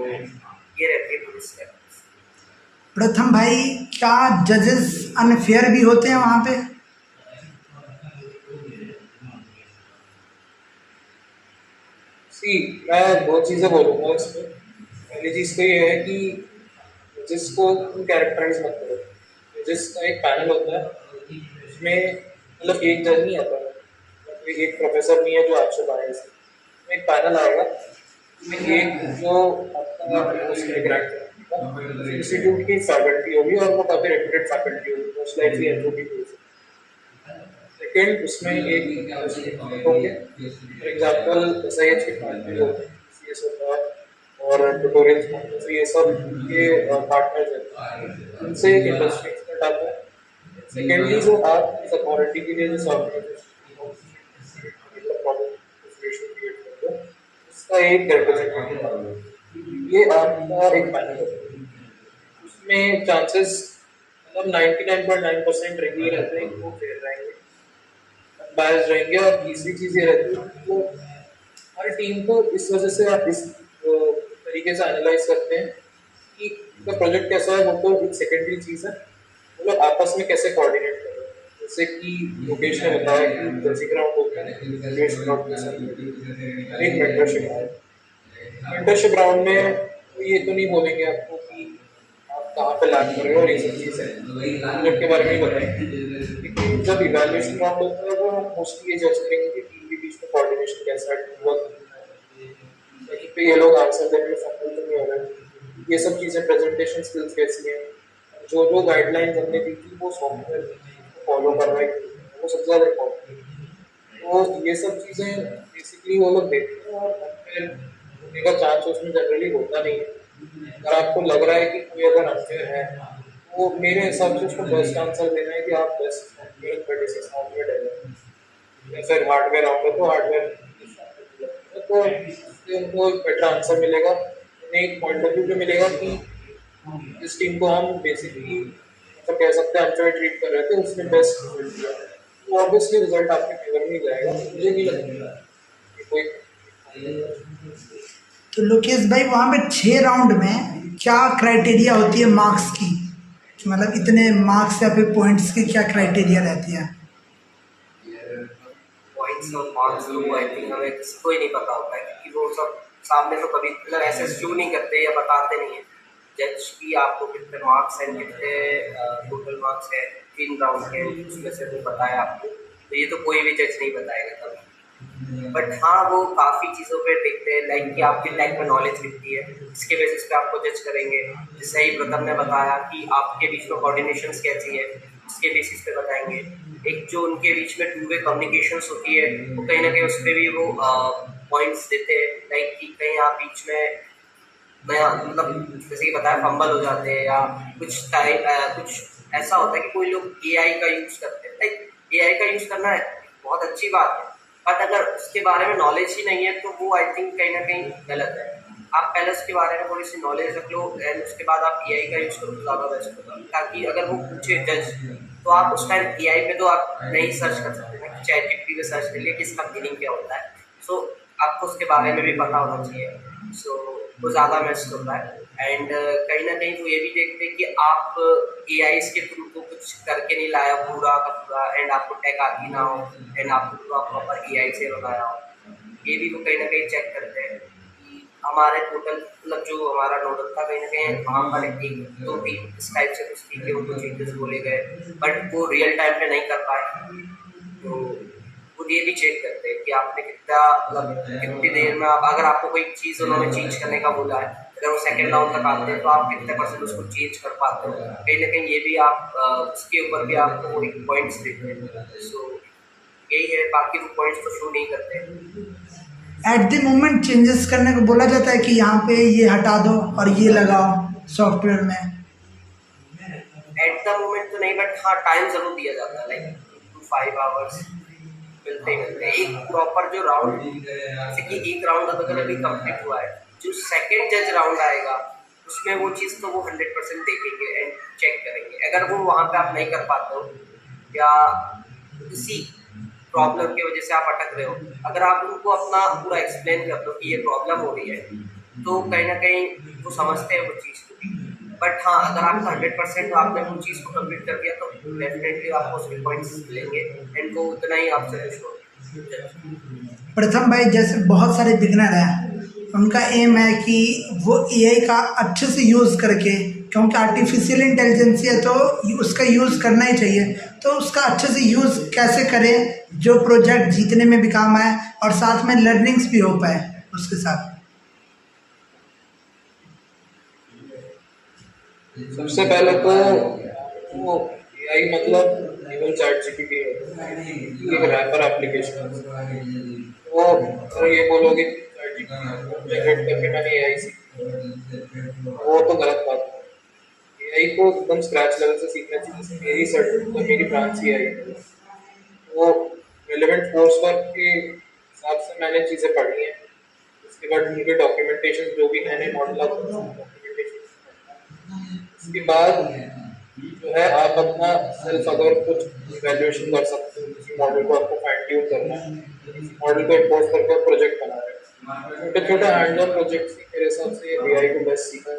ये रहती है पूरी स्टेप। प्रथम भाई, क्या जजेस अनफेयर भी होते हैं वहाँ पे? सी, मैं दो चीज़ें बोलूँगा इसमें। पहली चीज़ तो ये है कि जिसको तुम कैरेक्टराइज मत करो। जिसका एक पैनल होता है उसमें मतलब एक जज नहीं आता, मतलब एक प्रोफेसर नहीं है जो आपसे बायस है। एक पैनल आएगा उसमें एक जो आपका पोस्ट ग्रेड इंस्टीट्यूट की फैकल्टी होगी और वो काफ़ी रेप्यूटेड फैकल्टी होगी, मोस्ट लाइकली एचओडी होगी। सेकेंड, उसमें एक होंगे, फॉर एग्जाम्पल SIH के पार्टनर होते हैं, CS होता है और ट्यूटोरियल्स, तो ये सब ये पार्टनर्स हैं, उनसे एक इंडस्ट्री एक्सपर्ट आता है। सेकेंडली, जो आप इस अथॉरिटी के लिए जिस ऑर्गेनाइजेशन उसका एक रिप्रेजेंटेटिव, ये आपका एक पैनल है। उसमें चांसेस मतलब 99.9% रेंगे रहते हैं कि वो फेयर रहेंगे, बायस रहेंगे। और तीसरी चीज़ ये रहती है कि वो हर टीम को इस वजह से आप इस तरीके से एनालाइज करते हैं कि उनका प्रोजेक्ट कैसा है, वो तो एक सेकेंडरी चीज़ है, वो लोग आपस में कैसे कोऑर्डिनेट करें। जैसे कि लोकेश ने बताया कि जर्सी ग्राउंड होता है, एक मेंटरशिप है। मेंटरशिप राउंड में तो ये तो नहीं बोलेंगे आपको कि आप कहाँ पे लैग कर रहे हो और ये सब चीज़ें प्रोजेक्ट के बारे में ही बताएंगे। लेकिन जब इवैल्यूएशन राउंड होता है वो मोस्टली ये जज करेंगे कि टीम के बीच में कोऑर्डिनेशन कैसा है, टीम वर्क कहीं पे ये लोग आंसर देने में सफल तो नहीं हो रहे, ये सब चीज़ें, प्रेजेंटेशन स्किल्स कैसी हैं, जो जो गाइडलाइंस हमने दी थी वो सॉफ्टवेयर फॉलो कर रहा है, वो सबसे ज़्यादा इम्पोर्टेंट है। तो ये सब चीज़ें बेसिकली वो लोग देखते हैं और फिर होने का चांस उसमें जनरली होता नहीं है। अगर आपको लग रहा है कि कोई अगर अनफेयर है तो मेरे हिसाब से उसको बेस्ट आंसर देना है कि आप बेस्ट सॉफ्टवेयर 36 सॉफ्टवेयर डेवलप या फिर हार्डवेयर आउंगे तो हार्डवेयर, तो इससे उनको एक बेटर आंसर मिलेगा, उन्हें एक पॉइंट ऑफ व्यू जो मिलेगा कि जिस टीम को हम बेसिकली मतलब कह सकते हैं अनफेयर ट्रीट कर रहे थे उसने बेस्ट रिजल्ट दिया, तो ऑब्वियसली रिजल्ट आपके फेवर में ही जाएगा। मुझे नहीं लगता कि कोई। तो लोकेश भाई, वहाँ पे 6 राउंड में क्या क्राइटेरिया होती है मार्क्स की? कि मतलब इतने मार्क्स या फिर पॉइंट्स की क्या क्राइटेरिया रहती है? पॉइंट्स और मार्क्स तो आई थिंक हमें किसी को ही नहीं पता होता है, क्योंकि वो सब सामने तो कभी मतलब ऐसे शो नहीं करते या बताते नहीं है जज की आपको कितने मार्क्स हैं, कितने टोटल मार्क्स है 3 राउंड के, उसमें से वो बताया आपको, तो ये तो कोई भी जज नहीं बताएगा कभी। बट हाँ, वो काफ़ी चीज़ों पे देखते हैं, लाइक कि आपकी लाइफ में नॉलेज कितनी है, इसके बेसिस पे आपको जज करेंगे। जैसे ही प्रथम ने बताया कि आपके बीच में कोऑर्डिनेशन कैसी है, उसके बेसिस पे बताएंगे। एक जो उनके बीच में टू वे कम्युनिकेशंस होती है, वो कहीं ना कहीं उस पर भी वो पॉइंट्स देते हैं, लाइक कि कहीं आप बीच में नया मतलब जैसे कि बताया फंबल हो जाते हैं या कुछ टाइम कुछ ऐसा होता है कि कोई लोग एआई का यूज़ करते हैं। लाइक एआई का यूज़ करना है बहुत अच्छी बात है, बट अगर उसके बारे में नॉलेज ही नहीं है तो वो आई थिंक कहीं ना कहीं गलत है। आप पहले उसके बारे में थोड़ी सी नॉलेज रख लो एंड उसके बाद आप एआई का यूज़ करो तो ज़्यादा बेस्ट होगा, ताकि अगर वो पूछे जज तो आप उस टाइम एआई पे तो आप नहीं सर्च कर सकते ना, चैटजीपीटी पे सर्च कर लिए कि इसका मीनिंग क्या होता है। सो आपको उसके बारे में भी पता होना चाहिए, सो वो ज़्यादा बेस्ट होता है। एंड कहीं ना कहीं वो ये भी देखते हैं कि आप एआई के थ्रू तो कुछ करके नहीं लाया पूरा का पूरा, एंड आपको टेक आती ना हो, एंड आपको पूरा प्रॉपर एआई से बनाया हो। ये भी वो कहीं ना कहीं चेक करते हैं कि हमारे टोटल मतलब जो हमारा नोडल था कहीं ना कहीं वहाँ पर एक दो तीन इस टाइप से कुछ थी कि उनको चेंजेस बोले गए बट वो रियल टाइम पे नहीं कर पाए। तो वो ये भी चेक करते हैं कि आपने कितना मतलब कितनी देर में आप अगर आपको कोई चीज़ उन्होंने चेंज करने का बोला है, अगर वो सेकंड राउंड तक आते हैं तो आप कितने परसेंट उसको चेंज कर पाते हो। कहीं ना कहीं ये भी आप उसके ऊपर भी आपको एक पॉइंट्स देते हैं। सो यही है, बाकी वो पॉइंट्स तो शो नहीं करते। एट द मोमेंट चेंजेस करने को बोला जाता है कि यहाँ पे ये हटा दो और ये लगाओ सॉफ्टवेयर में। एट द मोमेंट तो नहीं, बट हाँ टाइम जरूर दिया जाता है, लाइक 2 to 5 आवर्स मिलते ही मिलते हैं। एक प्रॉपर जो राउंड, जैसे कि एक राउंड अगर अभी कंप्लीट हुआ है, जो सेकंड जज राउंड आएगा उसमें वो चीज़ तो वो 100% देखेंगे एंड चेक करेंगे। अगर वो वहाँ पे आप नहीं कर पाते हो या किसी प्रॉब्लम की वजह से आप अटक रहे हो, अगर आप उनको अपना पूरा एक्सप्लेन कर दो कि ये प्रॉब्लम हो रही है, तो कहीं ना कहीं वो समझते हैं वो चीज़ को भी। बट हाँ अगर आपका 100% आपने वो चीज़ को कंप्लीट कर दिया तो डेफिनेटली आपको उसके पॉइंट्स मिलेंगे एंड वो उतना ही आपसे खुश होंगे। प्रथम भाई, जैसे बहुत सारे बिगनर हैं, उनका एम है कि वो एआई का अच्छे से यूज़ करके, क्योंकि आर्टिफिशियल इंटेलिजेंस है तो उसका यूज़ करना ही चाहिए, तो उसका अच्छे से यूज़ कैसे करें जो प्रोजेक्ट जीतने में भी काम आए और साथ में लर्निंग्स भी हो पाए उसके साथ। सबसे पहले तो वो एआई मतलब केवल चैट जीपीटी है, एक रैपर एप्लीकेशन है। वो अगर ये बोलोगे कि चैट जीपीटी जनरेट करके मैंने एआई सीखा, वो तो गलत बात है। एआई को एकदम स्क्रैच लेवल से सीखना चाहिए। जैसे मेरी सर्ट तो मेरी ब्रांच ही आई, वो रिलेवेंट कोर्स वर्क के हिसाब से मैंने चीज़ें पढ़ी हैं। उसके बाद उनके डॉक्यूमेंटेशन जो भी नए नए मॉडल आते हैं डॉक्यूमेंटेशन, उसके बाद जो है आप अपना सेल्फ अगर कुछ इवैल्यूएशन कर सकते हो। किसी मॉडल को आपको फाइन ट्यून करना है, किसी मॉडल को इम्पोर्ट करके प्रोजेक्ट बना रहे हैं, छोटे छोटे हैंड ऑन प्रोजेक्ट मेरे हिसाब से एआई को बेस्ट सीखा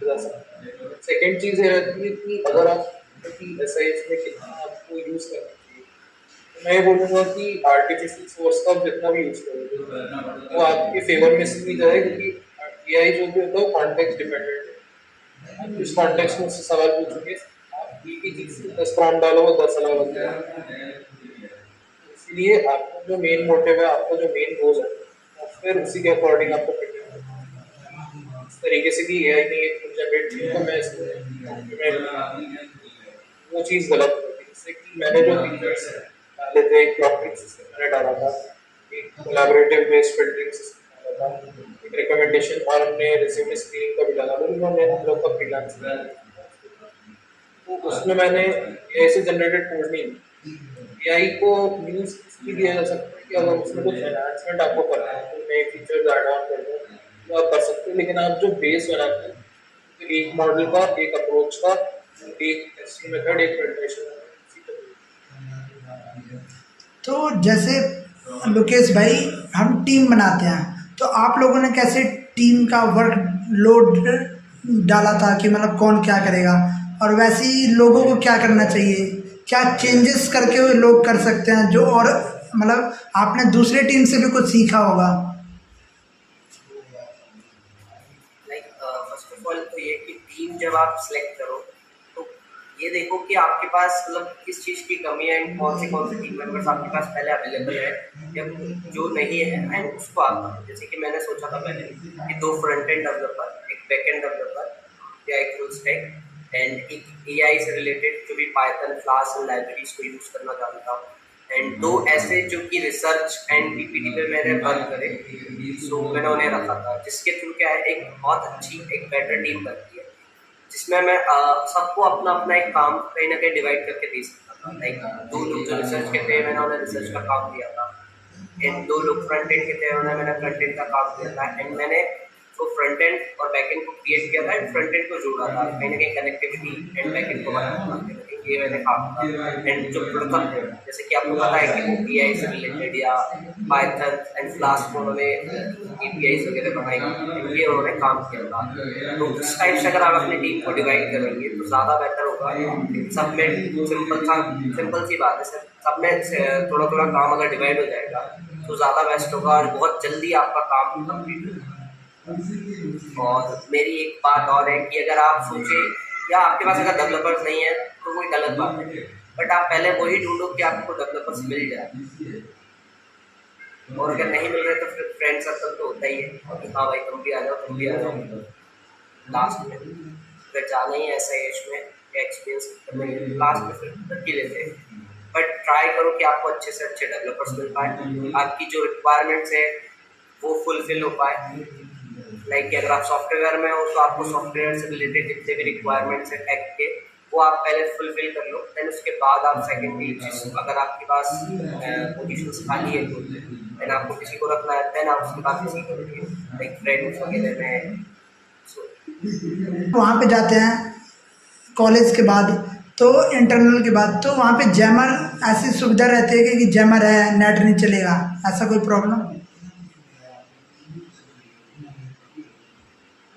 जा सकता है। सेकेंड चीज़ ये रहती है कि अगर आप एसआईएच में कितना आपको यूज़ करना चाहिए, तो मैं ये बोलूँगा कि आर्टिफिशियल सोर्स का जितना भी यूज़ करोगे वो आपके फेवर में इसलिए जाए क्योंकि एआई जो भी होता है वो कॉन्टेक्स्ट डिपेंडेंट है। आप जिस कॉन्टेक्स्ट में उससे सवाल पूछोगे, आप एक ही चीज़ से 10 प्रॉम्प्ट डालो वो 10 अलग अलग है। इसलिए आपका जो मेन मोटिव है, आपका जो मेन गोल है, और फिर उसी के अकॉर्डिंग आपको प्रिपेयर करना है। इस तरीके से कि एआई ने एक जनरेट किया तो मैं इसको वो चीज़ गलत होती है। जैसे कि मैंने जो फीचर्स डाले थे, एक क्लॉकिंग सिस्टम मैंने डाला था, एक कोलैबोरेटिव बेस्ड फिल्टरिंग सिस्टम डाला था, एक रिकमेंडेशन और हमने रिज्यूमे स्क्रीनिंग का भी डाला था, उन्होंने हम लोग का फ्रीलांस किया। तो उसमें मैंने एआई से जनरेटेड कोड नहीं, एआई को यूज इसलिए किया जा सकता है कि अगर उसमें कुछ एनहांसमेंट आपको करना है, तो नए फीचर्स ऐड ऑन कर दो तो आप कर सकते हो। लेकिन आप जो बेस बनाते हैं, तो एक मॉडल का, एक अप्रोच का, एक टेस्टिंग मेथड, एक फिल्ट्रेशन, तो जैसे लोकेश भाई, हम टीम बनाते हैं, तो आप लोगों ने कैसे टीम का वर्क लोड डाला था कि मतलब कौन क्या करेगा, और वैसे ही लोगों को क्या करना चाहिए, क्या चेंजेस करके वो लोग कर सकते हैं जो, और मतलब आपने दूसरे टीम से भी कुछ सीखा होगा। लाइक फर्स्ट ऑफ ऑल तो ये कि टीम जब आप सिलेक्ट करो तो ये देखो कि आपके पास मतलब किस चीज़ की कमी है एंड कौन से टीम मेंबर्स आपके पास पहले अवेलेबल है या जो नहीं है, एंड उसको आप, जैसे कि मैंने सोचा था पहले कि 2 फ्रंट एंड डेवलपर, एक बैक एंड डेवलपर या एक फुल स्टैक, एंड एक एआई से रिलेटेड जो भी पाइथन फ्लास्क एंड लाइब्रेरीज को यूज़ करना जानता हूँ, एंड 2 ऐसे जो कि रिसर्च एंड पीपीटी पे मैंने रन करे, सो मैंने उन्हें रखा था, जिसके थ्रू क्या है एक बहुत अच्छी एक बेटर टीम बनती है, जिसमें मैं सबको अपना अपना एक काम कहीं ना कहीं डिवाइड करके दे सकता था। लाइक 2 लोग जो रिसर्च के थे मैंने उन्हें रिसर्च का काम दिया था, एंड 2 लोग फ्रंट एंड के थे उन्हें मैंने फ्रंट एंड का काम दिया था, एंड मैंने तो फ्रंट एंड और बैक एंड को क्रिएट किया था एंड फ्रंट एंड को जोड़ा था, कहीं ना कहीं कनेक्टिविटी एंड बैक एंड को बनाया था। ये मैंने काम किया। एंड जो प्रोटोकॉल जैसे कि आपको पता है कि वो पीआई से रिलेटेड या पाइथन एंड फ्लास्क में उन्होंने एपीआईज वगैरह बनाई, ये उन्होंने काम किया था। तो इस टाइप से अगर आप अपनी टीम को डिवाइड करेंगे तो ज़्यादा बेटर होगा। सब में सिंपल सी बात है सर, सब में थोड़ा थोड़ा काम अगर डिवाइड हो जाएगा तो ज़्यादा बेस्ट होगा और बहुत जल्दी आपका काम कंप्लीट होगा। और मेरी एक बात और है कि अगर आप सोचें या आपके पास अगर डेवलपर्स नहीं है तो वो गलत बात है, बट आप पहले वही ढूंढो कि आपको डेवलपर्स मिल जाए, और अगर नहीं मिल रहे तो फिर फ्रेंड सर्कल तो होता ही है कि हाँ भाई तुम भी आ जाओ, तुम भी आ जाओ। लास्ट में अगर जाना ही है ऐसा एज में एक्सपीरियंस करने के लिए, लास्ट में फिर रख ही लेते हैं। बट ट्राई करो कि आपको अच्छे से अच्छे डेवलपर्स मिल पाए, आपकी जो रिक्वायरमेंट्स है वो फुलफिल हो पाए। लाइक कि अगर आप सॉफ्टवेयर में हो तो आपको सॉफ्टवेयर से रिलेटेड जितने भी रिक्वायरमेंट्स हैं टेक के, वो आप पहले फुलफिल कर लो। देन उसके बाद आप सेकेंडरी चीज, अगर आपके पास पोजीशंस खाली है तो देन आपको किसी को रखना है, देन आप उसके बाद किसी को रखिए, लाइक फ्रेंड्स वगैरह में। सो वहाँ पे जाते हैं कॉलेज के बाद, तो इंटरनल के बाद, तो वहाँ पे जैमर ऐसी सुविधा रहती है कि जैमर है, नेट नहीं चलेगा, ऐसा कोई प्रॉब्लम?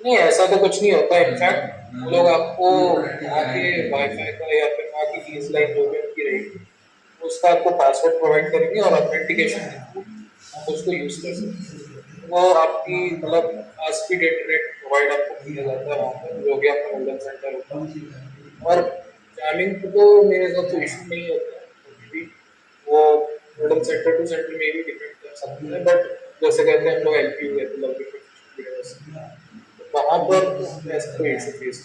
नहीं, ऐसा तो कुछ नहीं होता। इनफैक्ट वो लोग आपको वहाँ के वाईफाई का या फिर वहाँ की फीस लाइन जो भी उनकी रहेगी उसका आपको पासवर्ड प्रोवाइड करेंगे और ऑथेंटिकेशन आप उसको यूज़ कर सकते हैं। वो आपकी मतलब फास्ट स्पीड इंटरनेट प्रोवाइड आपको किया जाता है वहाँ पर, जो भी आपका मोबाइल सेंटर होता है। और जामिंग तो मेरे साथ तो इशू नहीं होता है, क्योंकि वो मॉडल सेंटर टू सेंटर में भी डिपेंड कर सकते हैं। बट जैसे कहते हैं हम लोग एलपीयू है तो वहाँ पर ऐसा कोई इशू फेस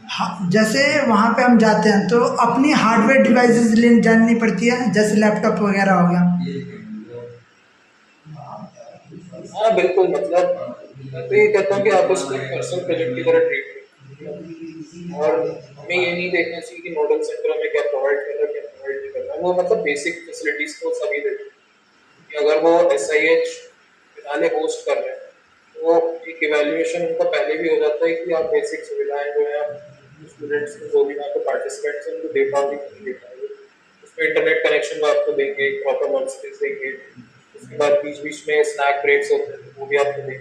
हाँ, जैसे वहाँ पे हम जाते हैं तो अपनी हार्डवेयर डिवाइसेस लेने जानी पड़ती है, जैसे लैपटॉप वगैरह हो गया। हाँ बिल्कुल, मतलब मैं तो ये कहता हूँ कि आप उसको एक पर्सनल प्रोजेक्ट की तरह ट्रीट करें, और हमें ये नहीं देखना चाहिए कि मॉडल सेंटर हमें क्या प्रोवाइड कर रहा है क्या प्रोवाइड नहीं कर रहा है। वो मतलब बेसिक फैसिलिटीज तो सभी देते हैं कि अगर वो SIH फिलहाल होस्ट कर रहे हैं तो एक इवैल्यूएशन उनका पहले भी हो जाता है कि आप बेसिक सुविधाएं जो है स्टूडेंट्स को, जो भी वहाँ पे पार्टिसिपेंट्स हैं उनको दे पाओगे कि नहीं दे पाओगे। उसमें इंटरनेट कनेक्शन वो आपको देंगे, प्रॉपर वर्क स्पेस देंगे, उसके बाद बीच बीच में स्नैक ब्रेक्स होते हैं वो भी आपको देंगे,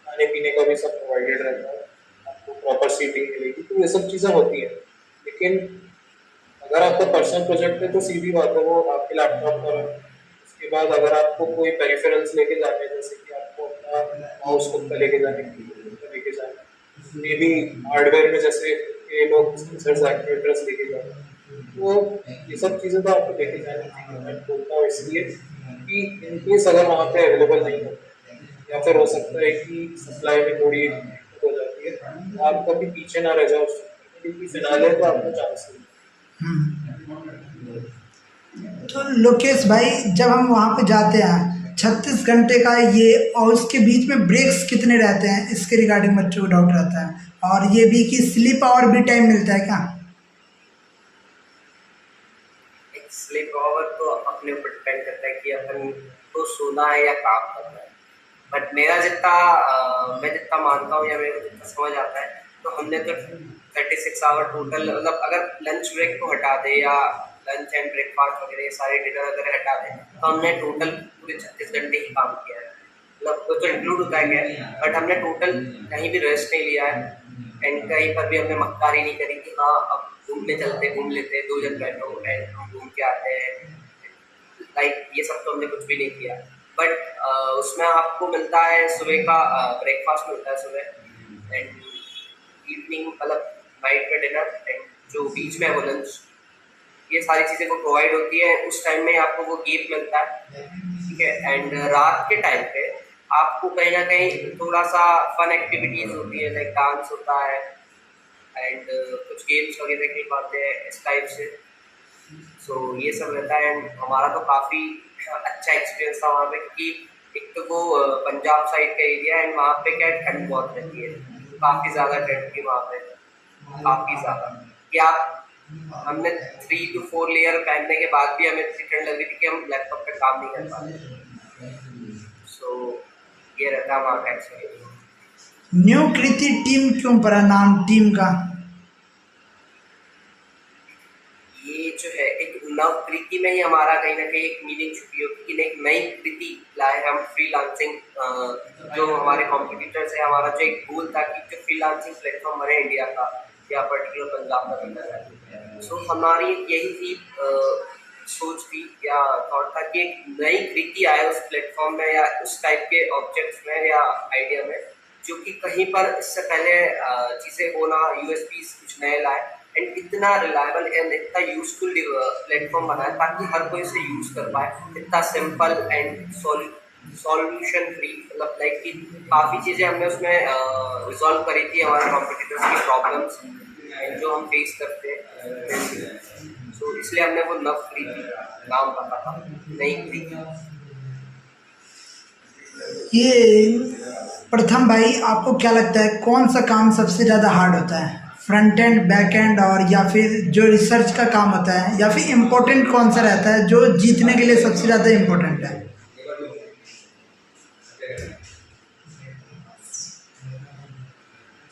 खाने पीने का भी सब प्रोवाइडेड रहता है, आपको प्रॉपर सीटिंग मिलेगी। तो ये सब चीज़ें होती हैं। लेकिन अगर आपका पर्सनल प्रोजेक्ट है तो सीधी बात है वो आपके लैपटॉप पर है। उसके बाद अगर आपको कोई पेरिफेरल्स लेके जाने, जैसे कि आपको अपना माउस खुद का लेके जाने, कीबोर्ड का लेके जाना, मे भी हार्डवेयर में जैसे ये लोग सेंसर्स एक्चुएटर्स लेके जाते हैं, तो ये सब चीज़ें तो आपको लेके जानी चाहिए। मैं बोलता हूँ इसलिए कि इनकेस अगर वहाँ पे अवेलेबल नहीं होता या फिर हो सकता है कि सप्लाई में थोड़ी दिक्कत हो जाती है, तो आप कभी पीछे ना रह जाओ उस चीज़ में, क्योंकि फिलहाल है तो आपको चांस है। तो लोकेश भाई, जब हम वहाँ पे जाते हैं 36 घंटे का ये, और उसके बीच में ब्रेक्स कितने रहते हैं, इसके रिगार्डिंग बच्चों को डाउट रहता है। और ये भी कि स्लीप आवर भी टाइम मिलता है क्या? एक स्लीप ओवर तो अपने ऊपर डिपेंड करता है कि अपन को सोना है या काम करना है। बट मेरा जितना मैं जितना मानता हूँ या मेरे को जितना समझ आता है, तो हमने तो 36 आवर टोटल, मतलब अगर लंच ब्रेक को हटा दे या लंच एंड ब्रेकफास्ट वगैरह सारे डिनर वगैरह हटा दें तो हमने टोटल पूरे 36 घंटे ही काम किया है। मतलब वो तो इंक्लूड होता है, बट हमने टोटल कहीं भी रेस्ट नहीं लिया है एंड कहीं पर भी हमने मक्कारी नहीं करी कि हाँ अब घूमने चलते, घूम लेते, 2 जन बैठो एंड हम घूम के आते हैं। लाइक ये सब तो हमने कुछ भी नहीं किया। बट उसमें आपको मिलता है सुबह का ब्रेकफास्ट मिलता है सुबह, एंड इवनिंग मतलब नाइट में डिनर, एंड जो बीच में है वो लंच। ये सारी चीज़ें को प्रोवाइड होती है। उस टाइम में आपको वो गीत मिलता है, ठीक है। एंड रात के टाइम पे आपको कहीं ना कहीं थोड़ा सा फन एक्टिविटीज़ होती है, लाइक डांस होता है एंड कुछ गेम्स वगैरह खेल पाते हैं इस टाइप से। सो ये सब रहता है। एंड हमारा तो काफ़ी अच्छा एक्सपीरियंस था वहाँ पे, क्योंकि एक तो वो पंजाब साइड का एरिया है एंड वहाँ पे क्या ठंड बहुत रहती है, काफ़ी ज़्यादा ठंड थी वहाँ पे, काफ़ी ज़्यादा कि आप, हमने 3 to 4 लेयर पहनने के बाद भी हमें इतनी ठंड लग रही थी कि हम लैपटॉप पे काम नहीं कर पाते। सो ये रहता है वहाँ का एक्सपीरियंस। न्यू कृति टीम क्यों पड़ा नाम टीम का? जो है एक नव कृति में ही हमारा कहीं ना कहीं एक मीनिंग छुपी होगी कि एक नई कृति लाए हम फ्रीलांसिंग। जो हमारे कॉम्पिटिटर्स है, हमारा जो एक गोल था कि जो फ्रीलांसिंग प्लेटफॉर्म बने इंडिया का या पर्टिकुलर पंजाब का बनना है। सो हमारी यही थी सोच थी या थॉट था कि एक नई कृति आए उस प्लेटफॉर्म में या उस टाइप के ऑब्जेक्ट्स में या आइडिया में, जो कि कहीं पर इससे पहले चीज़ें होना, यूएसपी कुछ नए लाए एंड इतना रिलायबल एंड इतना यूजफुल प्लेटफॉर्म बनाया ताकि हर कोई इसे यूज कर पाए। इतना सिंपल एंड सॉल्यूशन फ्री, मतलब लाइक कि काफ़ी चीज़ें हमने उसमें रिजॉल्व करी थी हमारे कॉम्पिटिटर्स की प्रॉब्लम्स जो हम फेस करते हैं। सो इसलिए हमने वो नव कृति नाम रखा था, नई कृति। ये प्रथम भाई, आपको क्या लगता है कौन सा काम सबसे ज़्यादा हार्ड होता है, फ्रंट एंड, बैक एंड, और या फिर जो रिसर्च का काम होता है, या फिर इम्पोर्टेंट कौन सा रहता है जो जीतने के लिए सबसे ज़्यादा इम्पोर्टेंट है?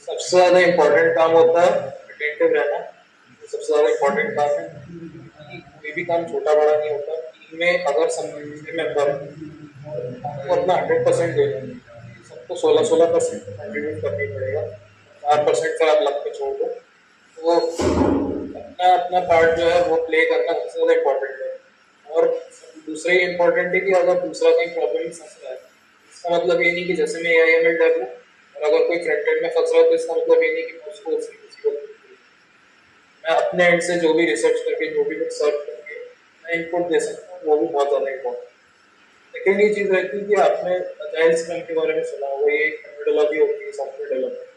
सबसे ज़्यादा इम्पोर्टेंट काम होता है अटेंटिव रहना। सबसे ज़्यादा इम्पोर्टेंट काम है कि कोई भी काम छोटा बड़ा नहीं होता। टीम में अगर सब मेंबर आपको अपना 100% देना है, सबको 16% कंट्रीब्यूट करना ही पड़ेगा। 4% फिर आप लग पे छोड़ दो, तो अपना अपना पार्ट जो है वो प्ले करना सबसे ज़्यादा इम्पोर्टेंट है। और दूसरा ये इम्पोर्टेंट है कि अगर दूसरा कहीं प्रॉब्लम फंस रहा है, इसका मतलब ये नहीं कि जैसे मैं AIML डेव हूँ और अगर कोई फ्रंट एंड में फंस रहा है तो इसका मतलब ये नहीं कि मैं उसको उसी को मैं अपने एंड से जो भी रिसर्च करके जो भी कुछ सर्च करके मैं इनपुट दे सकता हूँ, वो भी बहुत ज़्यादा इम्पोर्टेंट है। लेकिन ये चीज़ रहती है कि आपने अजाइल स्क्रम के बारे में सुना होगा, ये एक मेथोडोलॉजी होती है सॉफ्टवेयर डेवलपमेंट,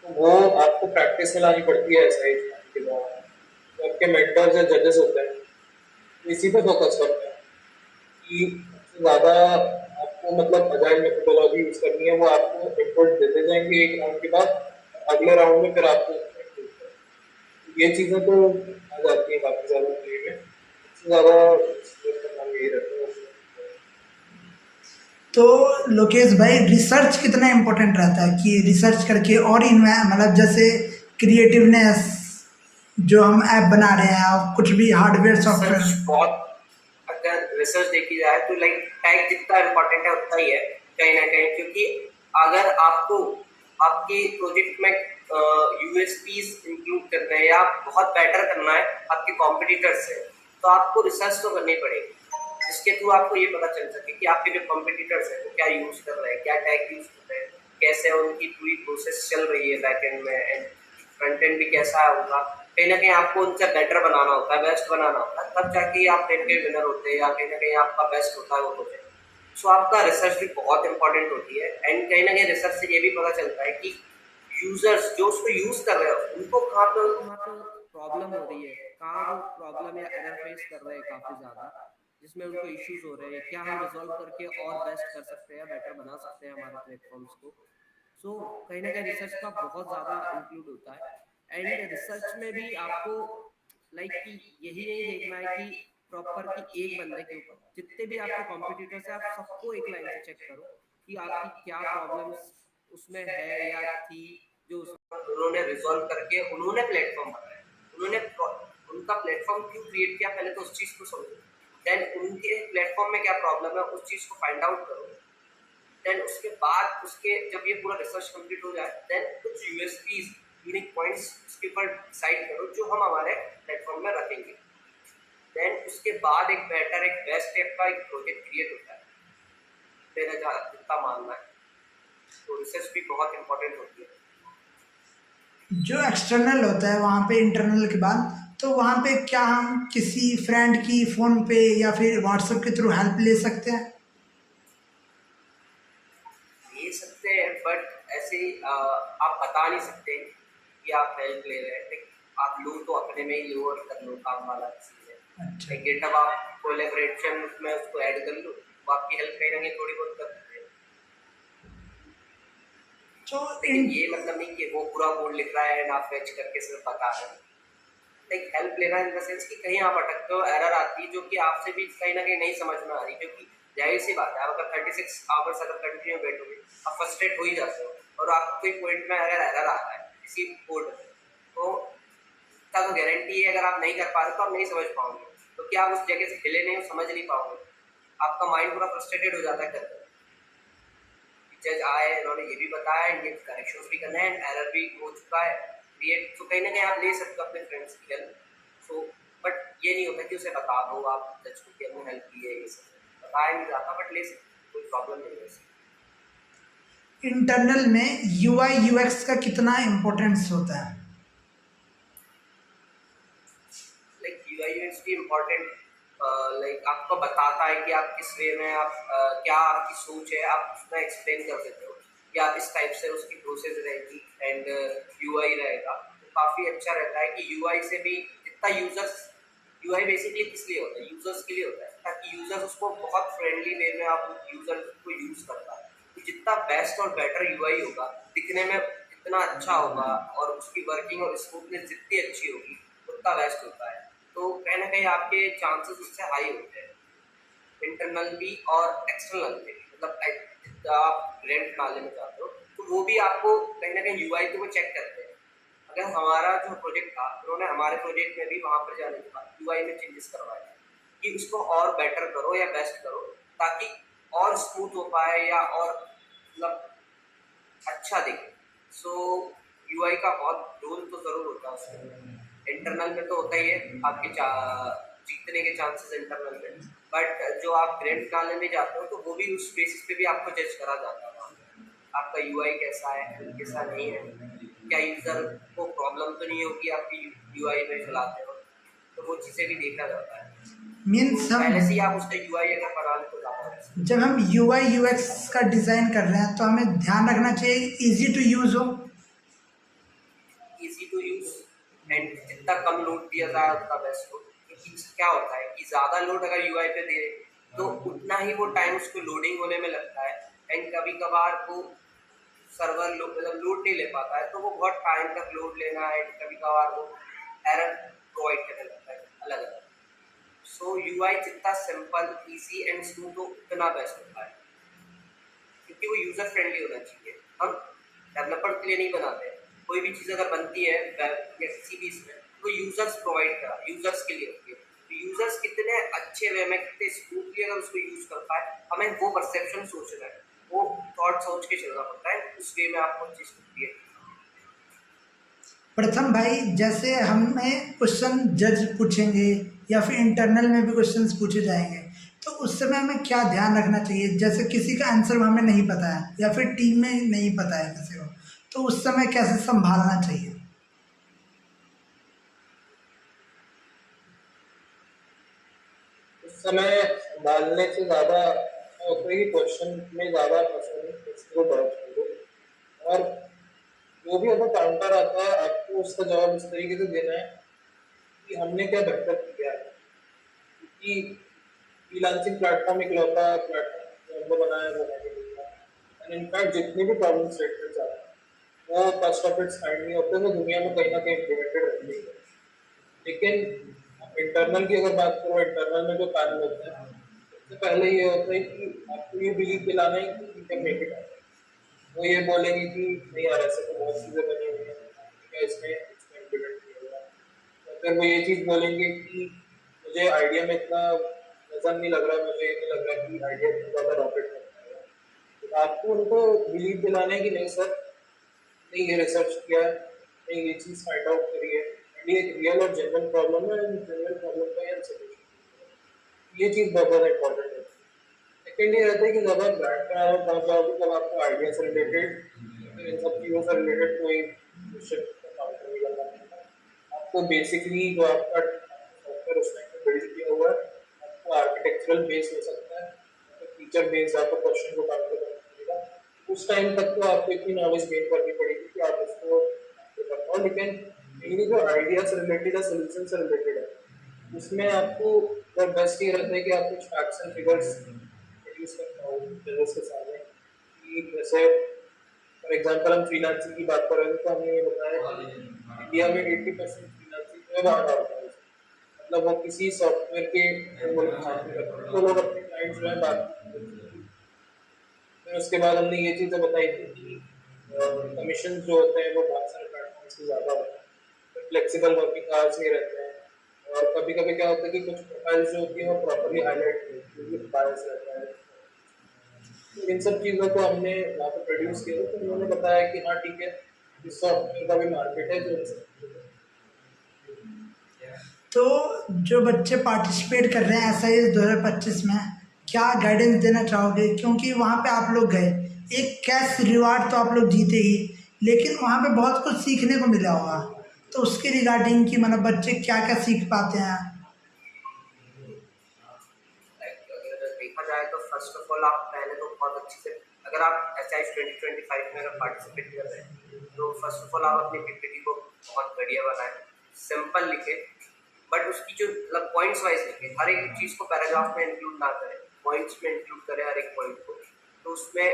तो वो आपको प्रैक्टिस में लानी पड़ती है ऐसा ही के दौरान। तो आपके मेंटर्स या जजेस होते हैं, तो इसी पे फोकस करते हैं कि सबसे ज़्यादा आपको मतलब अजाइल मेथोडोलॉजी यूज करनी है, वो आपको इनपुट देते जाएंगे एक राउंड के बाद, अगले राउंड में फिर आपको ये चीज़ें तो आ जाती है काफ़ी ज़्यादा प्ले में। सबसे ज़्यादा यही रहता है। तो लोकेश भाई, रिसर्च कितना इम्पोर्टेंट रहता है कि रिसर्च करके और मतलब जैसे क्रिएटिवनेस, जो हम ऐप बना रहे हैं और कुछ भी हार्डवेयर रिसर्च सॉफ्टवेयर। बहुत, अगर रिसर्च देखी जाए तो लाइक टैग जितना इम्पोर्टेंट है उतना ही है कहीं ना कहीं, क्योंकि अगर आपको आपके प्रोजेक्ट में यूएसपीज इंक्लूड करना है या बहुत बेटर करना है आपके कॉम्पिटिटर से, तो आपको रिसर्च तो करनी पड़ेगी जिसके थ्रू आपको ये पता चल सके कि आपके जो कॉम्पिटिटर्स हैं वो क्या यूज कर रहे हैं, क्या टैग यूज कर रहे हैं, कैसे उनकी पूरी प्रोसेस चल रही है बैक एंड में, एंड फ्रंट एंड भी कैसा है उनका। कहीं ना कहीं आपको उनसे बेटर बनाना होता है, बेस्ट बनाना होता है, तब जाके आप टेन के विनर होते हैं या कहीं ना कहीं आपका बेस्ट होता है वो प्रोजेक्ट। सो आपका रिसर्च भी बहुत इंपॉर्टेंट होती है एंड कहीं ना कहीं रिसर्च से ये भी पता चलता है कि यूजर्स जो उसको यूज कर रहे हो उनको कहाँ पे प्रॉब्लम हो रही है, कहाँ वो प्रॉब्लम या एरर फेस कर रहे हैं काफ़ी ज़्यादा, जिसमें उनको इश्यूज हो रहे हैं, क्या हम रिजॉल्व करके और बेस्ट कर सकते हैं या बेटर बना सकते हैं हमारे प्लेटफॉर्म्स को। सो कहीं ना कहीं रिसर्च का बहुत ज़्यादा इंक्लूड होता है एंड रिसर्च में भी आपको लाइक कि यही नहीं देखना है कि प्रॉपर कि एक बंदे के ऊपर जितने भी आपके कॉम्पिटिटर्स हैं आप सबको एक लाइन से चेक करो कि आपकी क्या प्रॉब्लम्स उसमें है या थी, जो उन्होंने रिजॉल्व करके उन्होंने प्लेटफॉर्म बनाया, उन्होंने उनका प्लेटफॉर्म क्यों क्रिएट किया, पहले तो उस चीज़ को समझो, देन उनके प्लेटफॉर्म में क्या प्रॉब्लम है उस चीज़ को फाइंड आउट करो, देन उसके बाद उसके जब ये पूरा रिसर्च कंप्लीट हो जाए देन कुछ यूएसपीज यूनिक पॉइंट्स उसके ऊपर डिसाइड करो जो हम हमारे प्लेटफॉर्म में रखेंगे। देन उसके बाद एक बेटर एक बेस्ट टाइप का एक प्रोजेक्ट क्रिएट होता है, मेरा जितना मानना है। तो रिसर्च भी बहुत इंपॉर्टेंट होती है। जो एक्सटर्नल होता है वहाँ पे इंटरनल के बाद, तो वहाँ पे क्या हम किसी फ्रेंड की फ़ोन पे या फिर व्हाट्सएप के थ्रू हेल्प ले सकते हैं? ले सकते हैं बट ऐसे ही आप बता नहीं सकते कि आप हेल्प ले रहे हैं, आप लो तो अपने में ही लो और कर लो काम वाला चीज़ है। अच्छा। गिटहब आप कोलैबोरेशन में उसको ऐड कर लो, वो आपकी हेल्प कहीं ना कहीं थोड़ी बहुत कर सकते हैं, तो लेकिन ये मतलब नहीं कि वो पूरा कोड लिख रहा है एंड आप फेच करके सिर्फ बता रहे हैं। लाइक हेल्प लेना इन द सेंस कि कहीं आप अटकते हो, एरर आती है जो कि आपसे भी कहीं ना कहीं नहीं समझ में आ रही, क्योंकि जाहिर सी बात है आप अगर 36 आवर्स अगर कंटिन्यू बैठोगे आप फ्रस्ट्रेट हो ही जाते हो, और आपको कोई पॉइंट में अगर एरर आ रहा है किसी कोड में, तो इतना तो गारंटी है, अगर आप नहीं कर पा रहे तो आप नहीं समझ पाओगे, क्योंकि आप उस जगह से हिले नहीं हो, समझ नहीं पाओगे, आपका माइंड पूरा फ्रस्ट्रेटेड हो जाता है करके। जज आए, उन्होंने ये भी बताया, इनके करेक्शंस भी करना है, एरर भी हो चुका है क्रिएट, तो कहीं ना कहीं आप ले सकते हो अपने फ्रेंड्स की हेल्प। सो बट ये नहीं होता कि उसे बता दो आप जज को कि हमने हेल्प की है, ये सब बताया नहीं जाता, बट ले सकते, कोई प्रॉब्लम नहीं है। इंटरनल में यूआई यूएक्स का कितना इम्पोर्टेंस होता है? लाइक यूआई यूएक्स भी इम्पोर्टेंट, लाइक आपको बताता है कि आप किस वे में आप क्या आपकी सोच है, आप उसमें एक्सप्लेन कर देते हो कि आप इस टाइप से उसकी प्रोसेस रहेगी एंड यूआई रहेगा, तो काफ़ी अच्छा रहता है कि यूआई से भी जितना यूजर्स, यूआई बेसिकली किस लिए होता है, यूजर्स के लिए होता है, ताकि यूजर्स उसको बहुत फ्रेंडली वे में आप यूजर को यूज करता है, तो जितना बेस्ट और बेटर यूआई होगा, दिखने में जितना अच्छा होगा और उसकी वर्किंग और स्मूथनेस जितनी अच्छी होगी उतना बेस्ट होता है, तो कहीं ना कहीं आपके चांसेस उससे हाई होते हैं, इंटरनल भी और एक्सटर्नल भी, मतलब आप रेंट डालने में चाहते हो तो वो भी आपको कहीं ना कहीं यूआई को चेक करते हैं। अगर हमारा जो प्रोजेक्ट था, उन्होंने हमारे प्रोजेक्ट में भी वहाँ पर जाने के बाद यूआई में चेंजेस करवाए कि उसको और बेटर करो या बेस्ट करो, ताकि और स्मूथ हो पाए या और मतलब अच्छा दिखे। सो यूआई का बहुत रोल तो ज़रूर होता है उसमें, इंटरनल में तो होता ही है, आपके जीतने के चांसेस इंटरनल में, बट जो आप ग्रैंड फिनाले में जाते हो तो वो भी उस बेसिस पे भी आपको जज करा जाता है वहाँ पे। आपका यूआई कैसा है कैसा नहीं है, क्या यूज़र को प्रॉब्लम तो नहीं होगी आपकी यूआई में चलाते हो, तो वो चीज़ें भी देखा जाता है, तो मीन्स पहले से ही हम आप उसका यूआई अगर बना ले तो ज़्यादा है। जब हम यूआई यूएक्स का डिज़ाइन कर रहे हैं तो हमें ध्यान रखना चाहिए इजी टू यूज़ हो। इजी टू यूज एंड जितना कम लोड दिया जाए उतना बेस्ट हो, क्योंकि क्या होता है कि ज़्यादा लोड अगर यूआई पे दे तो उतना ही वो टाइम उसको लोडिंग होने में लगता है, एंड कभी कभार वो सर्वर मतलब लोड नहीं ले पाता है, तो वो बहुत टाइम तक लोड लेना है, कभी कभार वो एरर प्रोवाइड करने लगता है अलग अलग। सो यूआई जितना सिंपल इजी एंड स्मूथ हो उतना बेस्ट होता है, क्योंकि वो यूज़र फ्रेंडली होना चाहिए। हम डेवलपर के लिए नहीं बनाते, कोई भी चीज़ अगर बनती है वेब या किसी भी इसमें तो यूज़र्स प्रोवाइड करा, यूज़र्स के लिए होती है, तो यूज़र्स कितने अच्छे वे में कितने स्मूथली अगर उसको यूज़ कर पाए, हमें वो परसेप्शन सोचना है, वो थॉट सोच के चलना पड़ता है, उस वे में आपको चीज़ क्रिएट। प्रथम भाई, जैसे हमें क्वेश्चन जज पूछेंगे या फिर इंटरनल में भी क्वेश्चंस पूछे जाएंगे, तो उस समय हमें क्या ध्यान रखना चाहिए? जैसे किसी का आंसर हमें नहीं पता है या फिर टीम में नहीं पता है किसी को, तो उस समय कैसे संभालना चाहिए? उस समय संभालने से ज़्यादा कोई क्वेश्चन में ज़्यादा पसंद उसको डाउट करो, और जो भी अगर काउंटर आता है आपको उसका जवाब इस तरीके से देना है कि हमने क्या बेहतर किया है, क्योंकि फ्रीलांसिंग प्लेटफॉर्म इकलौता प्लेटफॉर्म हमने बनाया वो है, एंड इनफैक्ट जितने भी प्रॉब्लम स्टेटमेंट्स आते हैं वो फर्स्ट ऑफ इट्स काइंड नहीं होते, वो दुनिया में कहीं ना कहीं इम्प्लीमेंटेड रहती है। लेकिन इंटरनल की अगर बात करो, इंटरनल में जो पैनल होता है सबसे पहले ये होता है कि आपको ये बिलीव दिलाना है कि यू कैन मेक इट। वो ये बोलेंगे कि नहीं यार ऐसे तो बहुत चीज़ें बनी हुई हैं, ठीक है इसमें इसमें इम्प्लीमेंट किया हुआ है, तो फिर वो ये चीज़ बोलेंगे कि मुझे आइडिया में इतना वजन नहीं लग रहा, मुझे ये नहीं लग रहा कि आइडिया इतना ज़्यादा रॉकेट कर पाएगा, तो आपको उनको बिलीव दिलाना है कि नहीं सर, नहीं ये रिसर्च किया है, नहीं ये चीज़ फाइंड आउट करी है, एंड ये एक रियल और जेन्युइन प्रॉब्लम है, एंड जेन्युइन प्रॉब्लम का ये सोल्यूशन, ये चीज़ बहुत ज़्यादा इंपॉर्टेंट है। सेकेंड ये रहता है कि जब आप ब्रांड पे आए तब जाओगे तब आपको आइडिया से रिलेटेड फिर इन सब चीज़ों से रिलेटेड कोई क्वेश्चन का काउंटर नहीं करना पड़ता, आपको बेसिकली जो आपका सॉफ्टवेयर उसमें बिल्ड किया हुआ है, आपको आर्किटेक्चरल बेस हो सकता है, तो फीचर बेस आपको क्वेश्चन को काउंटर करना पड़ेगा, उस टाइम तक तो आपको इतनी नॉलेज गेन करनी पड़ेगी कि आप उसको कर पाओ। लेकिन मेनली जो आइडिया से रिलेटेड है, सोल्यूशन से रिलेटेड है, उसमें आपको बेस्ट ये रहता है कि आप कुछ फैक्ट्स एंड फिगर्स प्रोड्यूस कर पाओ बिजनेस के सामने, कि जैसे फॉर एग्जांपल हम फ्रीलांसिंग की बात कर रहे थे तो हमने ये बताया कि इंडिया में 80% फ्रीलांसिंग जो है बाहर आता है, मतलब वो किसी सॉफ्टवेयर के मुल्क में काम नहीं करते, तो लोग अपने क्लाइंट्स जो है बात करते हैं। फिर उसके बाद हमने ये चीज़ें बताई थी कि कमीशन जो होते हैं वो बहुत सारे प्लेटफॉर्म्स से ज़्यादा होते हैं, फ्लेक्सिबल वर्किंग आवर्स नहीं रहते हैं, और कभी कभी क्या होता है कि कुछ प्रोफाइल्स जो होती है वो प्रॉपरली हाईलाइट नहीं होती, क्योंकि बायस रहता है। तो इन सब चीज़ों को हमने वहाँ पे प्रोड्यूस किया, तो उन्होंने बताया कि हाँ ठीक है, इस सॉफ्टवेयर का भी मार्केट है जो तो जो बच्चे पार्टिसिपेट कर रहे हैं SIS 2025 में, क्या गाइडेंस देना चाहोगे? क्योंकि वहाँ पे आप लोग गए, एक कैश रिवार्ड तो आप लोग जीते ही, लेकिन वहाँ पे बहुत कुछ सीखने को मिला होगा। तो उसके रिगार्डिंग कि मतलब बच्चे क्या क्या सीख पाते हैं? अगर देखा जाए तो फर्स्ट ऑफ ऑल आप पहले तो बहुत अच्छे से, अगर आप SIS 2025 में अगर पार्टिसिपेट कर रहे हैं तो फर्स्ट ऑफ ऑल आप अपनी PPT को बहुत बढ़िया बनाएं, सिंपल लिखे, बट उसकी जो मतलब पॉइंट्स वाइज लिखे, हर एक चीज़ को पैराग्राफ में इंक्लूड ना करें, पॉइंट्स में इंक्लूड करें हर एक पॉइंट को। तो उसमें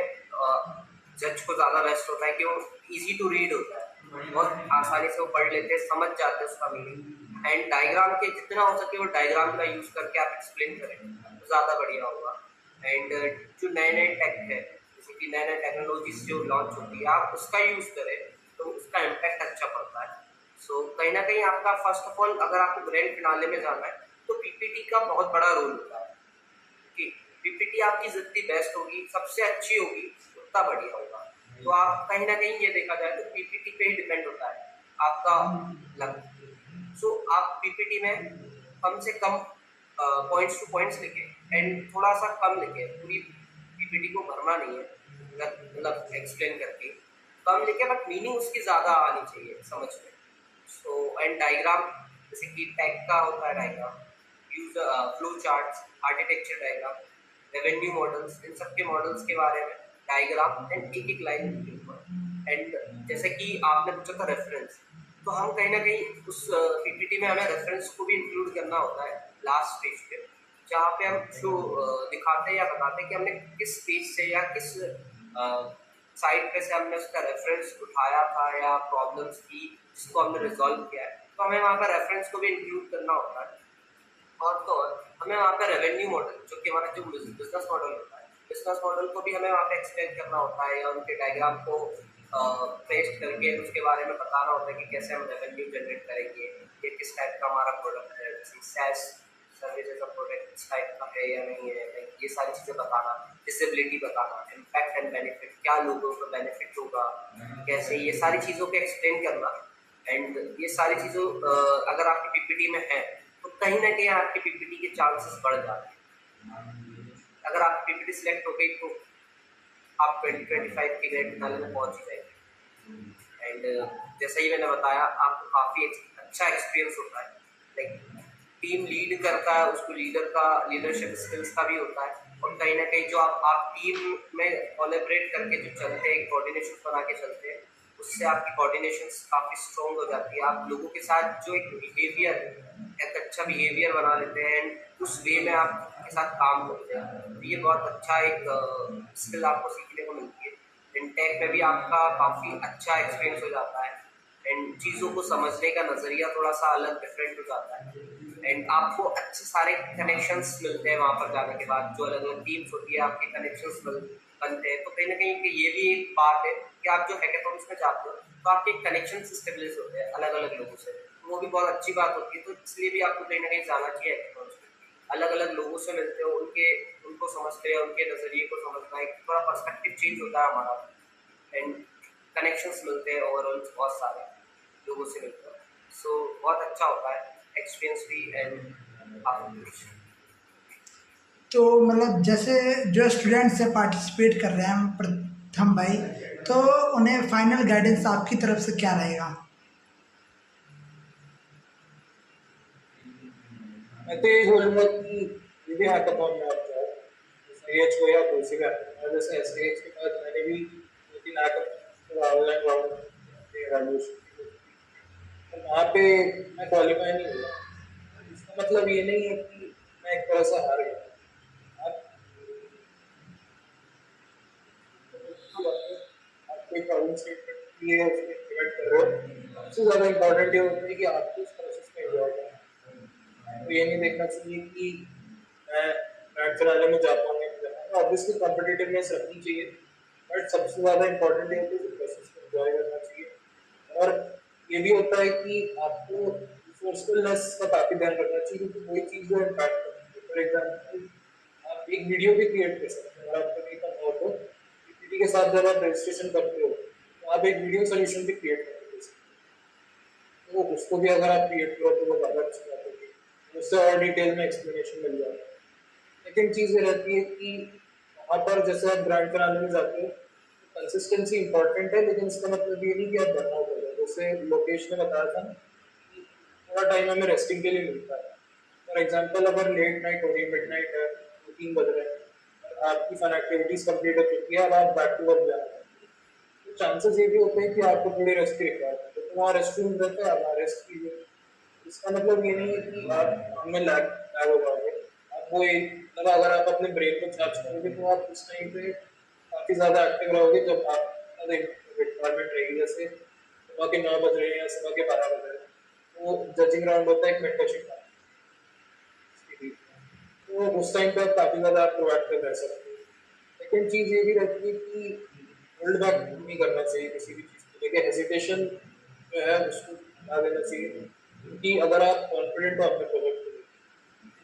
जज को ज़्यादा बेस्ट होता है कि वो इजी टू रीड होता है, बहुत आसानी से वो पढ़ लेते हैं, समझ जाते हैं उसका मीनिंग। एंड डायग्राम के जितना हो सके वो डायग्राम का यूज़ करके आप एक्सप्लेन करें तो ज़्यादा बढ़िया होगा। एंड जो नए नए टेक है, जैसे कि नए नए टेक्नोलॉजीज जो लॉन्च होती है, आप उसका यूज़ करें तो उसका इम्पैक्ट अच्छा पड़ता है। सो कहीं ना कहीं आपका फर्स्ट ऑफ ऑल अगर आपको ग्रैंड फिनाले में जाना है तो PPT का बहुत बड़ा रोल होता है कि PPT आपकी जितनी बेस्ट होगी, सबसे अच्छी होगी, उतना बढ़िया होगा। तो आप कहीं ना कहीं ये देखा जाए तो PPT पे ही डिपेंड होता है आपका लक। सो आप PPT में कम से कम पॉइंट्स टू पॉइंट्स लिखे, एंड थोड़ा सा कम लिखे, पूरी PPT को भरना नहीं है, मतलब एक्सप्लेन करके कम लिखे, बट मीनिंग उसकी ज़्यादा आनी चाहिए समझ में। सो एंड डायग्राम, जैसे कि टैग का होता है diagram, use flow charts, architecture diagram, revenue models, इन सब के मॉडल्स के बारे में डायग्राम एंड एक एक लाइन के ऊपर। एंड जैसे कि आपने पूछा था रेफरेंस, तो हम कहीं ना कहीं उस PPT में हमें रेफरेंस को भी इंक्लूड करना होता है लास्ट पेज पे, जहाँ पे हम जो दिखाते हैं या बताते हैं कि हमने किस पेज से या किस साइट पे से हमने उसका रेफरेंस उठाया था या प्रॉब्लम्स की जिसको हमने रिजॉल्व किया है, तो हमें वहाँ पर रेफरेंस को भी इंक्लूड करना होता है। और तो और हमें वहाँ पर रेवेन्यू मॉडल, जो कि हमारा जो बिजनेस मॉडल होता है, बिजनेस मॉडल को भी हमें वहाँ पे एक्सप्लेन करना होता है, या उनके डायग्राम को पेस्ट करके उसके बारे में बताना होता है कि कैसे हम रेवेन्यू जनरेट करेंगे, ये किस टाइप का हमारा प्रोडक्ट है, जैसे SaaS सर्विसेज का प्रोडक्ट इस टाइप का है या नहीं है, लाइक ये सारी चीज़ें बताना, डिसेबिलिटी बताना, इम्पैक्ट एंड बेनिफिट, क्या लोगों को बेनिफिट होगा, कैसे, ये सारी चीज़ों को एक्सप्लेन करना। एंड ये सारी चीज़ों अगर आपकी PPT में है तो कहीं ना कहीं आपके PPT के चांसेस बढ़ जाते हैं। अगर आपकी PPT सिलेक्ट हो गई तो आप 2025 के ग्रैंड फिनाले में पहुंच ही जाएंगे। एंड जैसे ही मैंने बताया, आपको काफ़ी अच्छा एक्सपीरियंस होता है, लाइक टीम लीड करता है, उसको लीडर का लीडरशिप स्किल्स का भी होता है। और कहीं ना कहीं जो आप टीम में कोलैबोरेट करके जो चलते हैं, कोऑर्डिनेशन बना के चलते हैं, उससे आपकी कोऑर्डिनेशन काफ़ी स्ट्रॉन्ग हो जाती है। आप लोगों के साथ जो एक बिहेवियर, एक अच्छा बिहेवियर बना लेते हैं, एंड उस वे में आपके साथ काम करते हैं, तो ये बहुत अच्छा एक स्किल आपको सीखने को मिलती है। एंड टेक में भी आपका काफ़ी अच्छा एक्सपीरियंस हो जाता है, एंड चीज़ों को समझने का नज़रिया थोड़ा सा अलग डिफरेंट हो जाता है। एंड आपको अच्छे सारे कनेक्शंस मिलते हैं वहाँ पर जाने के बाद, जो अलग अलग टीम्स होती है आपके कनेक्शंस बनते हैं। तो कहीं ना कहीं ये भी एक बात है कि आप जो हैकेथॉन्स में जाते हो तो आपके कनेक्शन स्टेब्लिश होते हैं अलग अलग लोगों से, तो वो भी बहुत अच्छी बात होती है। तो इसलिए भी आपको कहीं ना कहीं जाना चाहिए हैकेथॉन्स में, अलग अलग लोगों से मिलते हो, उनको समझते हैं, उनके नज़रिए को समझना, एक थोड़ा पर्सपेक्टिव चेंज होता है हमारा, एंड कनेक्शंस मिलते हैं, ओवरऑल बहुत सारे लोगों से मिलते हैं। सो बहुत अच्छा होता है एक्सपीरियंस भी, एंड काफ़ी कुछ। तो मतलब जैसे जो स्टूडेंट्स से पार्टिसिपेट कर रहे हैं प्रथम भाई, तो उन्हें फाइनल गाइडेंस आपकी तरफ से क्या रहेगा? मैं तो यही बोलूँगा कि यदि हैकाथॉन में आप जाओ, SIH हो या कोई सी भी हैकाथॉन, जैसे SIH के बाद मैंने भी 2-3 हैकाथॉन ऑनलाइन राउंड ग्रेजुएशन, तो वहाँ पे मैं क्वालिफाई नहीं हुआ। इसका मतलब ये नहीं है कि मैं एक तरह से हार गया। आप आप कोई प्रॉब्लम स्टेटमेंट के लिए उसको इम्प्लीमेंट कर रहे हो, सबसे ज़्यादा इम्पोर्टेंट ये होता है कि आपको उस प्रोसेस में एंजॉय करना है। आपको ये नहीं देखना चाहिए कि मैं ग्रैंड फिनाले में जा पाऊँ नहीं जा पाऊँ। ऑब्वियसली कॉम्पिटिटिवनेस रखनी चाहिए, बट सबसे ज़्यादा इम्पोर्टेंट ये होता है कि प्रोसेस को एंजॉय करना चाहिए। और ये भी होता है कि आपको रिसोर्सफुलनेस का काफ़ी ध्यान रखना चाहिए, क्योंकि वही चीज़ जो इम्पैक्ट करती है। फॉर एग्जाम्पल, आप एक वीडियो भी क्रिएट कर सकते हैं अगर आपको नहीं पता हो तो। पीपीटी के साथ जब आप रजिस्ट्रेशन करते हो तो आप एक वीडियो सोल्यूशन भी क्रिएट कर सकते हो, तो उसको भी अगर आप क्रिएट करो तो वो ज़्यादा अच्छी बात होगी, उससे और डिटेल में एक्सप्लेनेशन मिल जाता है। सेकेंड चीज़ ये रहती है कि वहाँ पर जैसे आप ब्रांड बनाने में जाते हो, कंसिस्टेंसी इंपॉर्टेंट है, लेकिन इसका मतलब ये नहीं कि आप बर्नआउट हो जाए। जैसे लोकेश ने बताया था ना कि थोड़ा टाइम हमें रेस्टिंग के लिए मिलता है। फॉर एग्जाम्पल, अगर लेट नाइट हो रही है, मिड नाइट है, 3 बज रहे हैं, और आपकी फन एक्टिविटीज कंप्लीट हो चुकी है, अब आप बैक टू वर्क जा रहे हैं, तो चांसेस ये भी होते हैं कि आपको थोड़ी रेस्ट की रिक्वायरमेंट है, तो वहाँ रेस्ट रूम रहता है, आप रेस्ट कीजिए। इसका मतलब ये नहीं है कि आप हमें लैग हो जाओगे। आप वो एक मतलब अगर आप अपने ब्रेन को चार्ज करोगे तो आप उस टाइम पे काफ़ी ज़्यादा एक्टिव रहोगे जब आप रिक्वायरमेंट रहेगी। जैसे सुबह के 9 बज रहे हैं या सुबह के 12 बज रहे हैं, तो जजिंग राउंड होता है एक मेंटरशिप का, तो उस टाइम पे काफ़ी ज़्यादा आप प्रोएक्टिव रह सकते हैं। सेकेंड चीज़ ये भी रहती है कि होल्ड बैक नहीं करना चाहिए किसी भी चीज़ को लेकर। हेजिटेशन जो है उसको हटा देना चाहिए, क्योंकि अगर आप कॉन्फिडेंट हो अपने प्रोजेक्ट को लेकर,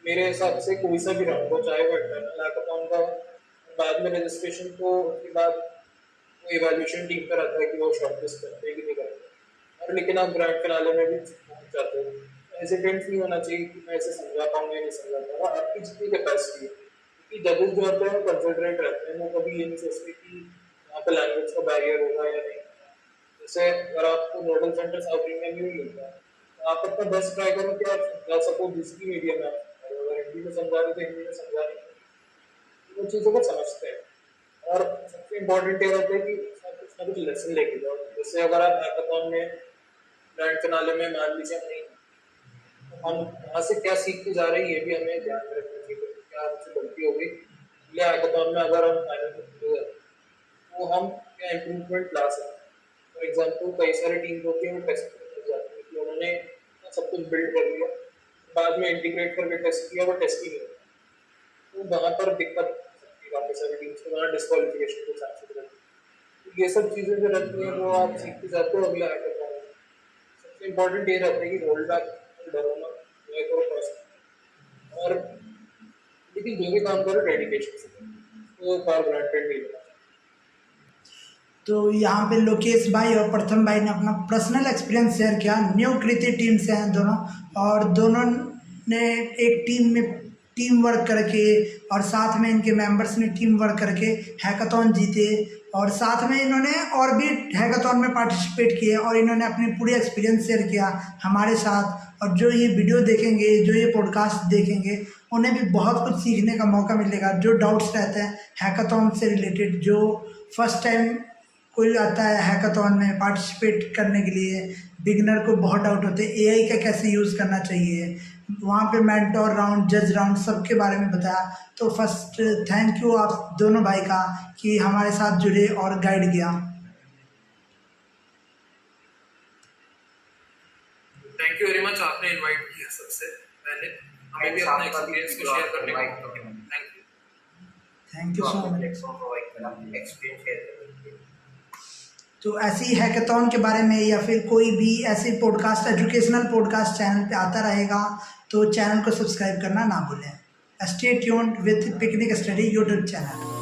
मेरे हिसाब से कोई सा भी राउंड हो, चाहे वो इंटरनल हैकाथॉन का बाद में रजिस्ट्रेशन, तो उसके बाद वो इवैल्यूएशन टीम पर आता है कि वो शॉर्टलिस्ट करते हैं कि नहीं करते, और लेकिन आप ग्रैंड फिनाले में भी पहुंच जाते हो। हेजिटेंट नहीं होना चाहिए कि मैं इसे समझा पाऊंगा या नहीं समझा पाऊंगा, आपकी जितनी कैपेसिटी है, क्योंकि जजेस जो होते हैं कंसल्टेंट रहते हैं, वो कभी ये नहीं सोचते कि यहाँ पे लैंग्वेज का बैरियर होगा या नहीं। जैसे अगर आपको मॉडल सेंटर साउथ इंडिया में भी मिलता है, तो आप अपना बेस्ट ट्राई करो कि आप समझा सको जिसकी मीडियम में आप समझा रहे हो। अगर हिंदी में समझा रहे हो तो हिंदी में समझा रहे हो, वो चीज़ों को समझते हैं। और सबसे इम्पोर्टेंट ये रहता है कि कुछ ना कुछ लेसन लेके जाओ। जैसे अगर आप हैकाथॉन में ग्रैंड फिनाले में मान लीजिए नहीं, तो हम वहाँ से क्या सीख के जा रहे हैं ये भी हमें ध्यान में रखना चाहिए। क्या हमसे गलती हो गई अगले हैकाथॉन में, अगर हम फाइनल में पहुंच गए तो हम क्या इम्प्रूवमेंट ला सकते हैं। फॉर एग्जाम्पल, कई सारी टीम होती है वो टेस्ट कर जाती है कि उन्होंने सब कुछ बिल्ड कर लिया, बाद में इंटीग्रेट करके टेस्ट किया, वो टेस्ट ही नहीं होता, तो वहाँ पर दिक्कत सकती है काफ़ी सारी टीम्स को, वहाँ डिस्क्वालिफिकेशन के चांसेस रहते हैं। तो ये सब चीज़ें जो रहती हैं वो आप सीखते जाते हो अगले हैकाथॉन में। सबसे इम्पोर्टेंट ये रहता है कि रोल बैक डरो ना, जो करो फर्स्ट, और लेकिन जो भी काम करो डेडिकेशन से, तो फॉर ग्रांटेड नहीं लेना। तो यहाँ पे लोकेश भाई और प्रथम भाई ने अपना पर्सनल एक्सपीरियंस शेयर किया। न्यू कृति टीम से हैं दोनों, और दोनों ने एक टीम में टीम वर्क करके, और साथ में इनके मेंबर्स ने टीम वर्क करके हैकाथॉन जीते, और साथ में इन्होंने और भी हैकाथॉन में पार्टिसिपेट किए, और इन्होंने अपनी पूरी एक्सपीरियंस शेयर किया हमारे साथ। और जो ये वीडियो देखेंगे, जो ये पॉडकास्ट देखेंगे, उन्हें भी बहुत कुछ सीखने का मौका मिलेगा। जो डाउट्स रहते हैं हैकाथॉन से रिलेटेड, जो फर्स्ट टाइम कोई आता है हैकाथॉन में पार्टिसिपेट करने के लिए, बिगनर को बहुत डाउट होते हैं एआई का कैसे यूज़ करना चाहिए, वहाँ पे मेंटोर राउंड, जज राउंड, सबके बारे में बताया। तो फर्स्ट थैंक यू आप दोनों भाई का कि हमारे साथ जुड़े और गाइड किया। थैंक यू वेरी मच, आपने इनवाइट किया सबसे पहले, हमें भी अपना एक्सपीरियंस को शेयर करने का मौका मिला। Thank you so much. Platform provide करा, एक्सपीरियंस शेयर करने के लिए। तो ऐसे ही हैकाथॉन के बारे में या फिर कोई भी ऐसे पॉडकास्ट, एजुकेशनल पॉडकास्ट चैनल पे आता रहेगा, तो चैनल को सब्सक्राइब करना ना भूलें। Stay tuned with picnic study YouTube channel.